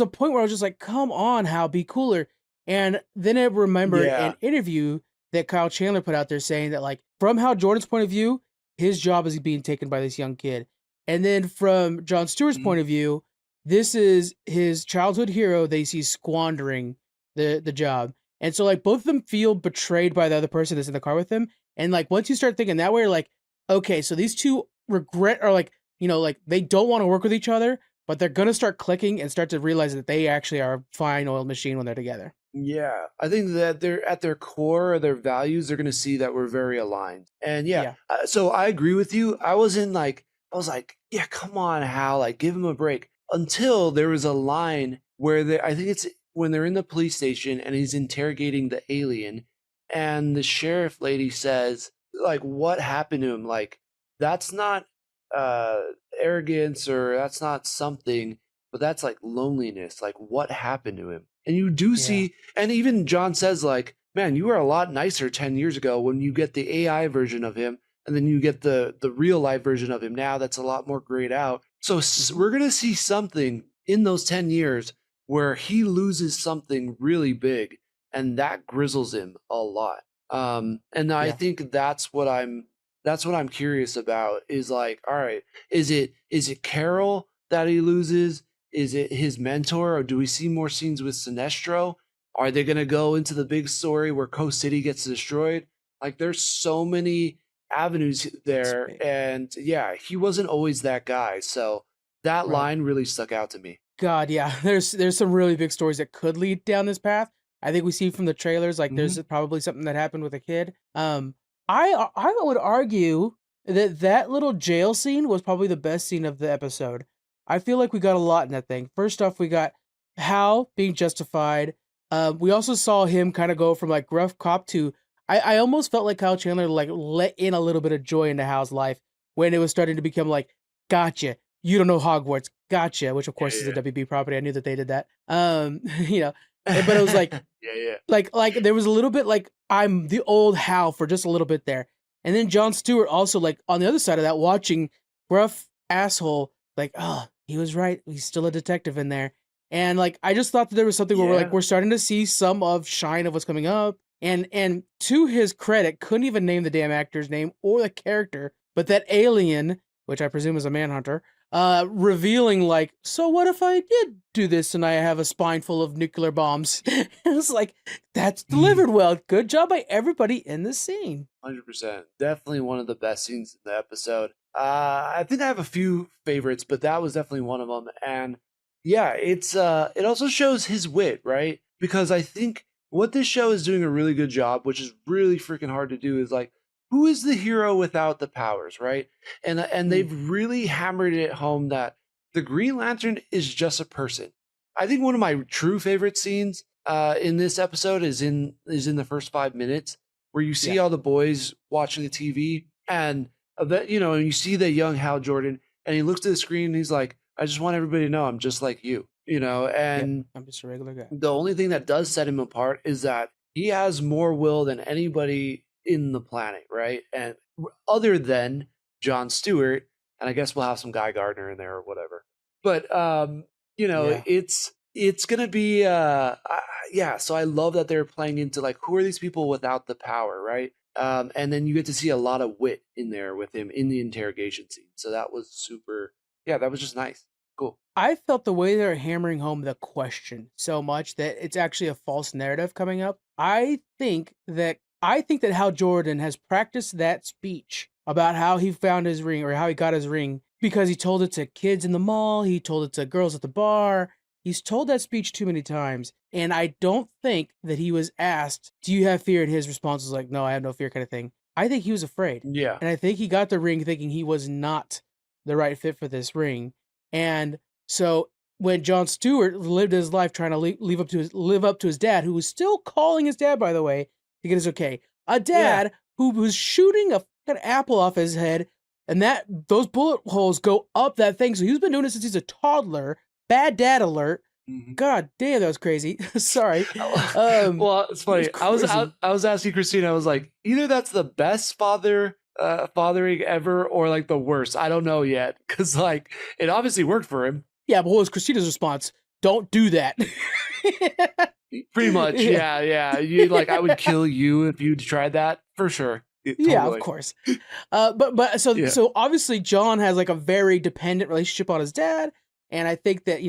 point where I was just like, come on, Hal, be cooler. And then I remembered an interview that Kyle Chandler put out there saying that, like, from Hal Jordan's point of view, his job is being taken by this young kid, and then from Jon Stewart's point of view, this is his childhood hero that he's squandering the job. And so, like, both of them feel betrayed by the other person that's in the car with him. And, like, once you start thinking that way, you're like, okay, so these two regret, or like, like they don't want to work with each other, but they're going to start clicking and start to realize that they actually are a fine oiled machine when they're together. Yeah, I think that they're at their core, their values, they're going to see that we're very aligned. And so I agree with you. I was like, yeah, come on, Hal, like give him a break. Until there was a line where I think it's when they're in the police station and he's interrogating the alien, and the sheriff lady says, like, what happened to him? Like, that's not arrogance, or that's not something, but that's like loneliness. Like, what happened to him? And you do see, and even John says, like, man, you were a lot nicer 10 years ago when you get the AI version of him, and then you get the real life version of him now that's a lot more grayed out. So we're going to see something in those 10 years where he loses something really big, and that grizzles him a lot. And I think that's what I'm curious about, is like, all right, is it Carol that he loses? Is it his mentor, or do we see more scenes with Sinestro? Are they going to go into the big story where Coast City gets destroyed? Like, there's so many avenues there, and he wasn't always that guy. So that line really stuck out to me. God, yeah, there's some really big stories that could lead down this path. I think we see from the trailers, like there's probably something that happened with a kid. I would argue that little jail scene was probably the best scene of the episode. I feel like we got a lot in that thing. First off, we got Hal being justified. We also saw him kind of go from like gruff cop to, I almost felt like Kyle Chandler like let in a little bit of joy into Hal's life when it was starting to become like, gotcha, you don't know Hogwarts, gotcha, which of course is a WB property. I knew that they did that. But it was like, like there was a little bit like, I'm the old Hal for just a little bit there. And then Jon Stewart also, like, on the other side of that, watching gruff asshole, like, oh, he was right, he's still a detective in there. And like, I just thought that there was something where we're starting to see some of shine of what's coming up. And to his credit, couldn't even name the damn actor's name or the character, but that alien, which I presume is a manhunter, revealing like, so what if I did do this and I have a spine full of nuclear bombs? It was like, that's delivered well. Good job by everybody in the scene. 100%. Definitely one of the best scenes in the episode. I think I have a few favorites, but that was definitely one of them. And it also shows his wit, right? Because I think what this show is doing a really good job, which is really freaking hard to do, is like, who is the hero without the powers, right? And they've really hammered it home that the Green Lantern is just a person. I think one of my true favorite scenes in this episode is in the first 5 minutes, where you see all the boys watching the TV, and you see the young Hal Jordan, and he looks at the screen and he's like, I just want everybody to know I'm just like you, and I'm just a regular guy. The only thing that does set him apart is that he has more will than anybody in the planet, right? And other than Jon Stewart, and I guess we'll have some Guy Gardner in there or whatever. But it's gonna be so I love that they're playing into like, who are these people without the power, right? And then you get to see a lot of wit in there with him in the interrogation scene. So that was super, that was just nice. Cool. I felt the way they're hammering home the question so much that it's actually a false narrative coming up. I think that Hal Jordan has practiced that speech about how he found his ring, or how he got his ring, because he told it to kids in the mall, he told it to girls at the bar. He's told that speech too many times, and I don't think that he was asked, do you have fear? And his response was like, no, I have no fear, kind of thing. I think he was afraid. Yeah. And I think he got the ring thinking he was not the right fit for this ring. And so when Jon Stewart lived his life trying to live up to his dad, who was still calling his dad, by the way, to get his okay. A dad who was shooting a fucking apple off his head, and those bullet holes go up that thing. So he's been doing it since he's a toddler. Bad dad alert. God damn, that was crazy. Sorry. Well, it's funny. I was asking Christina. I was like, either that's the best fathering ever, or like the worst. I don't know yet, because like it obviously worked for him. Yeah, but what was Christina's response? Don't do that. Pretty much, yeah. You like, I would kill you if you tried that for sure. Totally. Yeah, of course. So obviously Jon has like a very dependent relationship on his dad, and I think that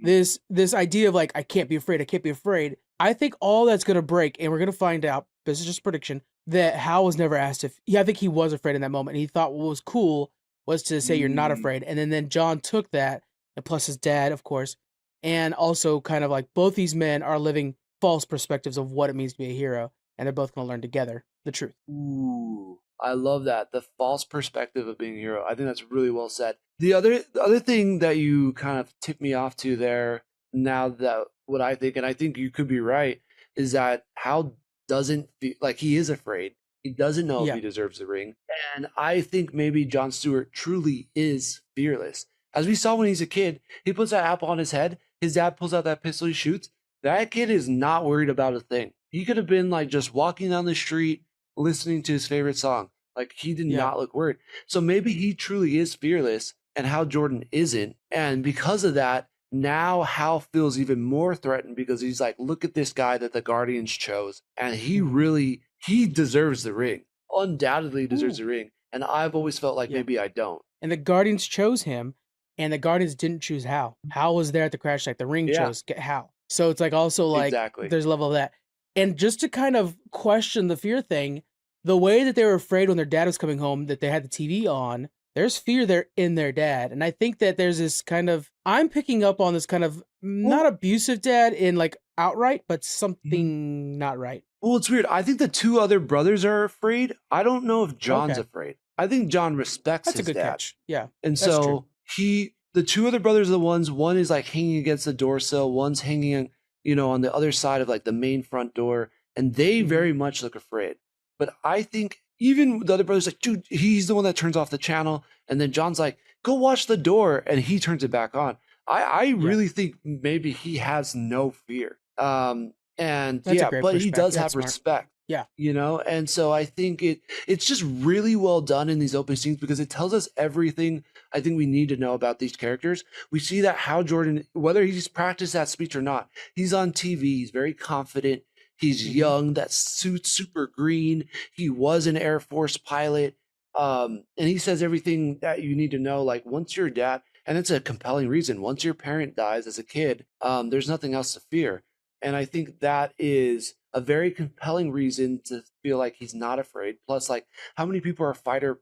this idea of like I can't be afraid. I think all that's gonna break, and we're gonna find out. This is just a prediction that Hal was never asked if. Yeah, I think he was afraid in that moment. And he thought what was cool was to say you're not afraid, and then Jon took that. And plus his dad, of course, and also kind of like both these men are living false perspectives of what it means to be a hero, and they're both going to learn together the truth. Ooh, I love that. The false perspective of being a hero. I think that's really well said. The other thing that you kind of tipped me off to there, now that what I think, and I think you could be right, is that Hal doesn't feel like he is afraid. He doesn't know if he deserves the ring. And I think maybe Jon Stewart truly is fearless. As we saw when he's a kid, he puts that apple on his head. His dad pulls out that pistol, he shoots. That kid is not worried about a thing. He could have been like just walking down the street, listening to his favorite song. Like he did not look worried. So maybe he truly is fearless, and Hal Jordan isn't. And because of that, now Hal feels even more threatened, because he's like, look at this guy that the Guardians chose. And he deserves the ring. Undoubtedly deserves the ring. And I've always felt like maybe I don't. And the Guardians chose him. And the Guardians didn't choose Hal. Hal was there at the crash site. The ring chose Hal. So it's like also like there's a level of that. And just to kind of question the fear thing, the way that they were afraid when their dad was coming home, that they had the TV on, there's fear there in their dad. And I think that there's this kind of, I'm picking up on this kind of not abusive dad in like outright, but something not right. Well, it's weird. I think the two other brothers are afraid. I don't know if John's afraid. I think John respects his dad. That's a good catch. Yeah. And so the two other brothers are the ones, one is like hanging against the door sill, one's hanging, on the other side of like the main front door, and they very much look afraid. But I think even the other brother's like, dude, he's the one that turns off the channel, and then John's like, go watch the door, and he turns it back on. I really think maybe he has no fear. But he does have respect. Yeah. And so I think it's just really well done in these opening scenes, because it tells us everything I think we need to know about these characters. We see that Hal Jordan, whether he's practiced that speech or not, he's on TV, he's very confident, he's young, that suit's super green, he was an Air Force pilot, and he says everything that you need to know, like once your dad, and it's a compelling reason, once your parent dies as a kid, there's nothing else to fear. And I think that is a very compelling reason to feel like he's not afraid. Plus, like, how many people are fighter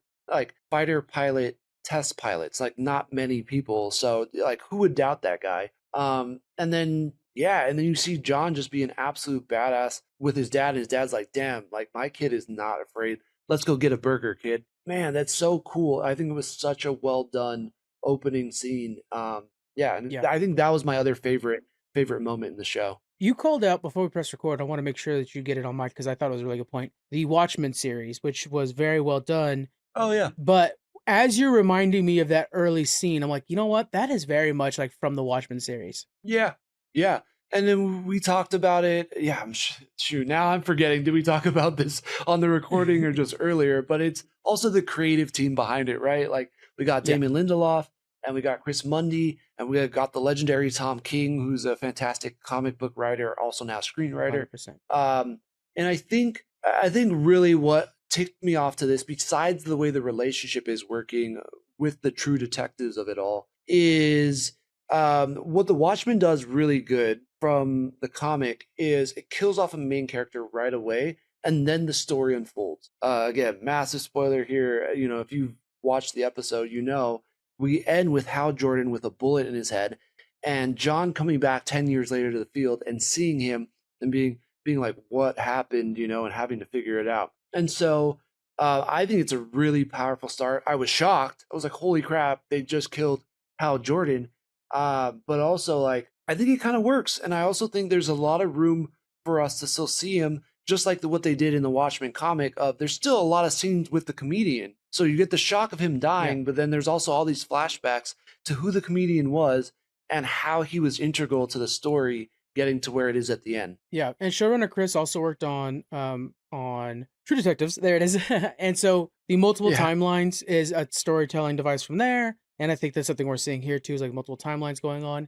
pilot test pilots? Like, not many people. So, like, who would doubt that guy? And then you see John just be an absolute badass with his dad. And his dad's like, damn, like, my kid is not afraid. Let's go get a burger, kid. Man, that's so cool. I think it was such a well done opening scene. I think that was my other favorite moment in the show. You called out before we press record. I want to make sure that you get it on mic, because I thought it was a really good point. The Watchmen series, which was very well done. Oh, yeah. But as you're reminding me of that early scene, I'm like, you know what? That is very much like from the Watchmen series. Yeah. Yeah. And then we talked about it. Yeah, I'm shoot. Now I'm forgetting. Did we talk about this on the recording or just earlier? But it's also the creative team behind it, right? Like we got Damon Lindelof, and we got Chris Mundy, and we got the legendary Tom King, who's a fantastic comic book writer, also now screenwriter. 100%. And I think really what ticked me off to this, besides the way the relationship is working with the true detectives of it all, is what the Watchmen does really good from the comic is it kills off a main character right away, and then the story unfolds. Again, massive spoiler here. If you've watched the episode, we end with Hal Jordan with a bullet in his head, and John coming back 10 years later to the field and seeing him and being like, what happened, and having to figure it out. And so I think it's a really powerful start. I was shocked. I was like, holy crap, they just killed Hal Jordan. But also, like, I think it kind of works. And I also think there's a lot of room for us to still see him, just like what they did in the Watchmen comic. There's still a lot of scenes with the comedian. So you get the shock of him dying, but then there's also all these flashbacks to who the comedian was and how he was integral to the story getting to where it is at the end. Yeah, and showrunner Chris also worked on True Detectives. There it is. And so the multiple timelines is a storytelling device from there, and I think that's something we're seeing here too, is like multiple timelines going on.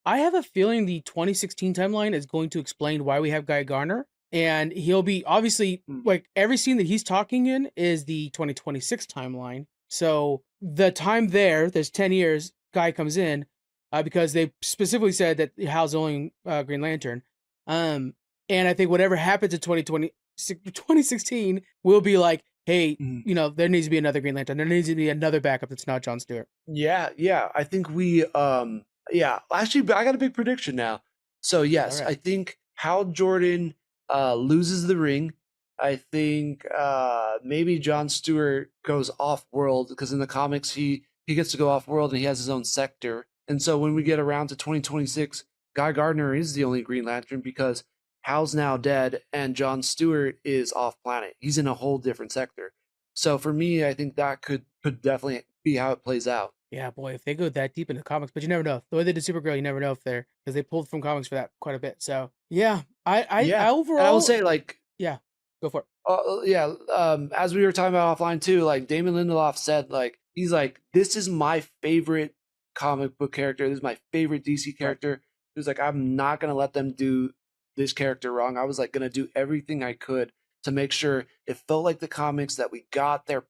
I have a feeling the 2016 timeline is going to explain why we have Guy Garner, and he'll be obviously like every scene that he's talking in is the 2026 timeline. So the time there's 10 years, Guy comes in, because they specifically said that Hal's the only Green Lantern. And I think whatever happens in 2016 will be like, hey, there needs to be another Green Lantern. There needs to be another backup that's not John Stewart. Yeah. I think we, actually, I got a big prediction now. So, yes, right. I think Hal Jordan loses the ring. I think maybe John Stewart goes off-world, because in the comics, he gets to go off-world and he has his own sector. And so when we get around to 2026, Guy Gardner is the only Green Lantern because Hal's now dead and John Stewart is off planet. He's in a whole different sector. So for me, I think that could definitely be how it plays out. Yeah, boy, if they go that deep into comics, but you never know. The way they did Supergirl, you never know if they're, because they pulled from comics for that quite a bit. So yeah, I overall, and I will say, like, yeah, go for it. As we were talking about offline too, like Damon Lindelof said, like, he's like, this is my favorite comic book character. This is my favorite DC character. Right. He was like, I'm not going to let them do this character wrong. I was like going to do everything I could to make sure it felt like the comics, that we got their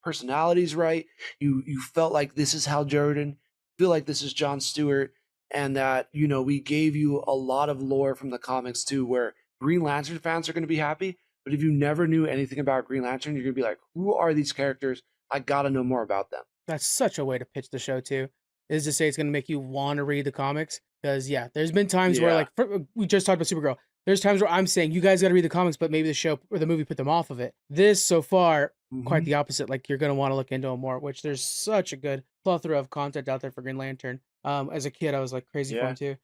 personalities right. You felt like this is Hal Jordan, feel like this is John Stewart, and that, we gave you a lot of lore from the comics too, where Green Lantern fans are going to be happy. But if you never knew anything about Green Lantern, you're going to be like, who are these characters? I got to know more about them. That's such a way to pitch the show too, is to say it's going to make you want to read the comics. Because, there's been times where, like, we just talked about Supergirl. There's times where I'm saying, you guys got to read the comics, but maybe the show or the movie put them off of it. This, so far, quite the opposite. Like, you're going to want to look into them more, which there's such a good plethora of content out there for Green Lantern. As a kid, I was, like, crazy for him, too.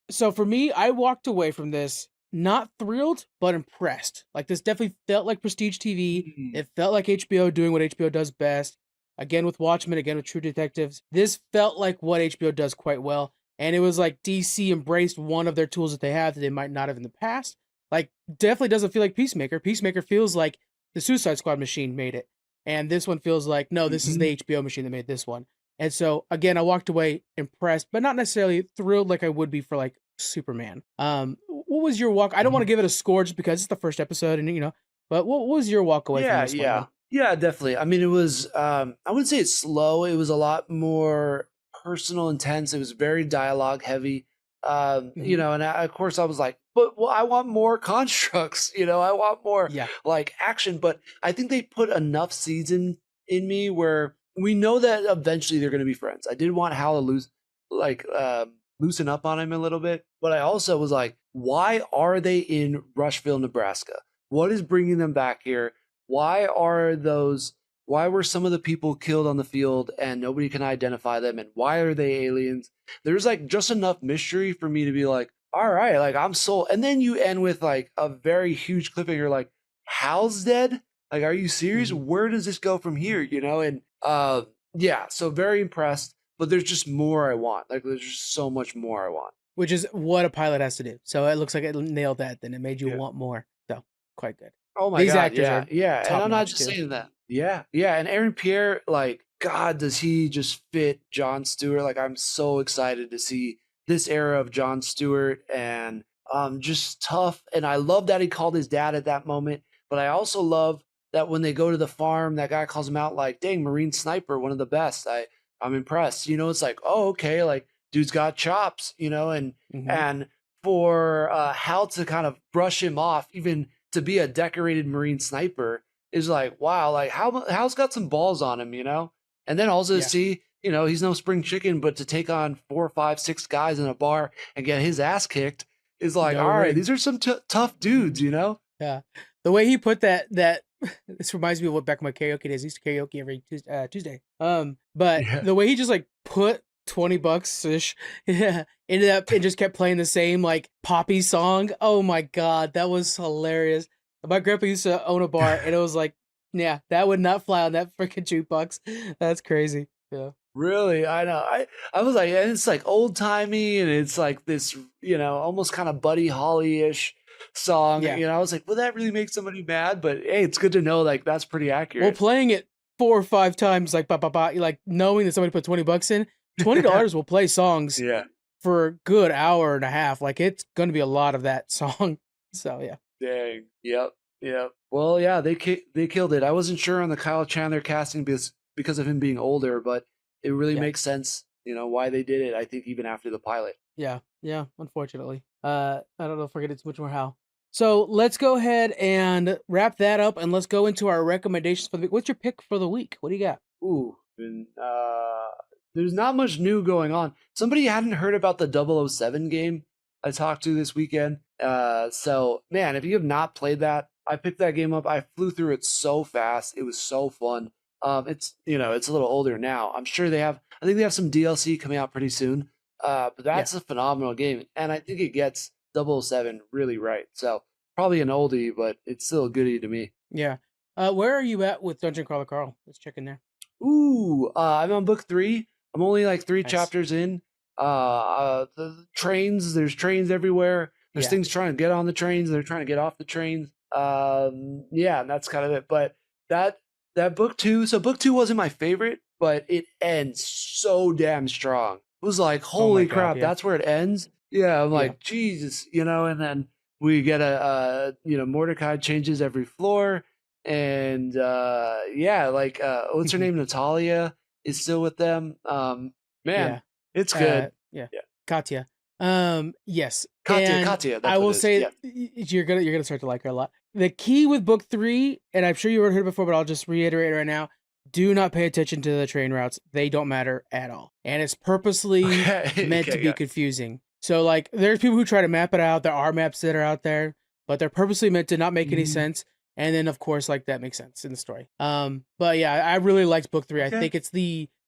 So, for me, I walked away from this not thrilled, but impressed. Like, this definitely felt like prestige TV. It felt like HBO doing what HBO does best. Again, with Watchmen, again, with True Detectives. This felt like what HBO does quite well. And it was like DC embraced one of their tools that they have that they might not have in the past. Like, definitely doesn't feel like Peacemaker. Peacemaker feels like the Suicide Squad machine made it. And this one feels like, no, this is the HBO machine that made this one. And so, again, I walked away impressed, but not necessarily thrilled like I would be for, like, Superman. What was your walk? I don't want to give it a score just because it's the first episode, and, but what was your walk away from this one? Yeah, definitely. I mean, it was, I wouldn't say it's slow. It was a lot more personal, intense. It was very dialogue heavy, and of course I was like, but I want more constructs, I want more like action. But I think they put enough seeds in me where we know that eventually they're going to be friends. I did want Hal to loosen up on him a little bit, but I also was like, why are they in Rushville, Nebraska? What is bringing them back here? Why were some of the people killed on the field and nobody can identify them? And why are they aliens? There's like just enough mystery for me to be like, all right, like I'm sold. And then you end with like a very huge cliffhanger, like, Hal's dead? Like, are you serious? Where does this go from here? And so very impressed, but there's just more I want. Like, there's just so much more I want. Which is what a pilot has to do. So it looks like it nailed that. Then it made you want more. So quite good. Oh my God, yeah. And I'm not just saying that. Yeah. And Aaron Pierre, like, God, does he just fit John Stewart? Like, I'm so excited to see this era of John Stewart, and just tough. And I love that he called his dad at that moment. But I also love that when they go to the farm, that guy calls him out like, dang, Marine sniper, one of the best. I'm impressed. It's like, oh, okay, like, dude's got chops, and for Hal to kind of brush him off, even to be a decorated Marine sniper, is like, wow, like Hal's got some balls on him, and then also to see, he's no spring chicken, but to take on 4, 5, 6 guys in a bar and get his ass kicked is like, all right, these are some tough dudes, Yeah. The way he put that this reminds me of what back in my karaoke days. I used to karaoke every Tuesday. But the way he just like put $20 ish. Yeah. Ended up and just kept playing the same like poppy song. Oh my God. That was hilarious. My grandpa used to own a bar and it was like, yeah, that would not fly on that freaking jukebox. That's crazy. Yeah. Really, I know. I was like, and it's like old timey, and it's like this, almost kind of Buddy Holly-ish song. Yeah. I was like, will that really make somebody mad? But hey, it's good to know like that's pretty accurate. Well, playing it 4 or 5 times, like like knowing that somebody put $20 in, $20 will play songs for a good hour and a half. Like it's going to be a lot of that song. So yeah. Dang. Yep. Well, yeah, they killed it. I wasn't sure on the Kyle Chandler casting because of him being older, but it really makes sense, why they did it. I think even after the pilot. Yeah. Unfortunately, I don't know if we're getting too much more how. So let's go ahead and wrap that up, and let's go into our recommendations for the week. What's your pick for the week? What do you got? Ooh, there's not much new going on. Somebody hadn't heard about the 007 game I talked to this weekend. So man, if you have not played that, I picked that game up. I flew through it so fast. It was so fun. It's it's a little older now. I think they have some DLC coming out pretty soon. But that's a phenomenal game, and I think it gets 007 really right. So probably an oldie, but it's still a goodie to me. Yeah. Where are you at with Dungeon Crawler Carl? Let's check in there. Ooh, I'm on book 3. I'm only like 3 chapters in. The trains, there's trains everywhere. There's things trying to get on the trains. They're trying to get off the trains. And that's kind of it. But that book 2, so book 2 wasn't my favorite, but it ends so damn strong. It was like, holy crap, that's where it ends. Yeah, I'm like, Jesus, and then we get Mordecai changes every floor. And what's her name? Natalia is still with them. It's good. Katya. Yes. Katya. I will say you're gonna start to like her a lot. The key with book 3, and I'm sure you heard it before, but I'll just reiterate right now. Do not pay attention to the train routes. They don't matter at all. And it's purposely meant to be confusing. So like there's people who try to map it out. There are maps that are out there, but they're purposely meant to not make any sense. And then of course, like that makes sense in the story. But yeah, I really liked book 3. I think it's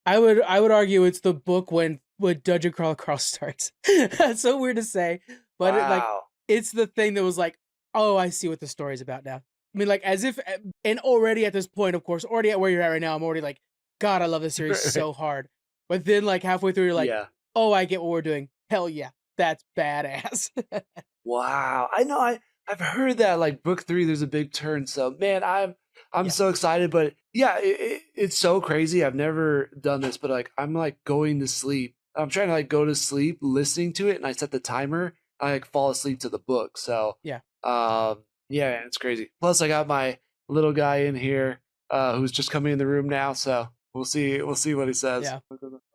I would argue it's the book when Dungeon Crawler Carl starts. That's so weird to say, but it's the thing that was like, oh, I see what the story's about now. I mean, like as if, and already at this point, of course, already at where you're at right now, I'm already like, God, I love this series so hard. But then like halfway through, you're like, oh, I get what we're doing. Hell yeah, that's badass. Wow, I know. I've heard that like book 3, there's a big turn. So man, I'm so excited. But yeah, it's so crazy. I've never done this, but like I'm like going to sleep. I'm trying to like go to sleep listening to it, and I set the timer. I like fall asleep to the book. So it's crazy. Plus, I got my little guy in here who's just coming in the room now. So we'll see what he says. Yeah.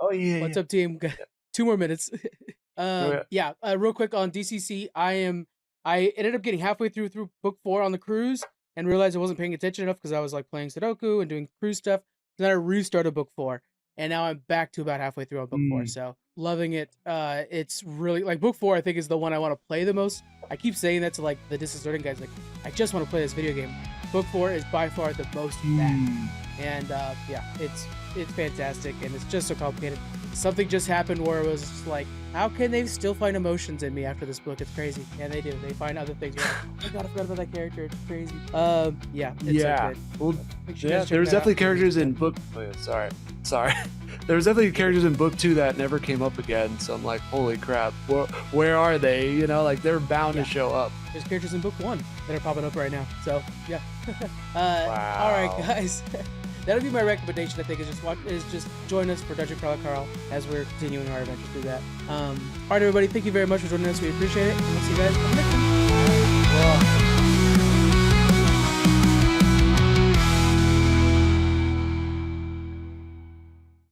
Oh yeah. What's up, team? 2 more minutes. Real quick on DCC, I ended up getting halfway through book 4 on the cruise and realized I wasn't paying attention enough because I was like playing Sudoku and doing cruise stuff. Then I restarted book 4, and now I'm back to about halfway through on book 4. So loving it. It's really like book 4. I think is the one I want to play the most. I keep saying that to like the disconcerting guys. Like I just want to play this video game. Book 4 is by far the most that, and it's fantastic, and it's just so complicated. Something just happened where it was just like, how can they still find emotions in me after this book? It's crazy. And they do. They find other things. Like, oh my God, I forgot about that character. It's crazy. It's so good. Well, there was definitely characters in book. Oh, yeah, sorry. There was definitely characters in book 2 that never came up again. So I'm like, holy crap, where are they? Like they're bound to show up. There's characters in book 1 that are popping up right now. So yeah. Wow. All right, guys. That'll be my recommendation. I think is just join us for Dungeon Crawler Carl as we're continuing our adventure through that. All right, everybody. Thank you very much for joining us. We appreciate it. And we'll see you guys on the next one.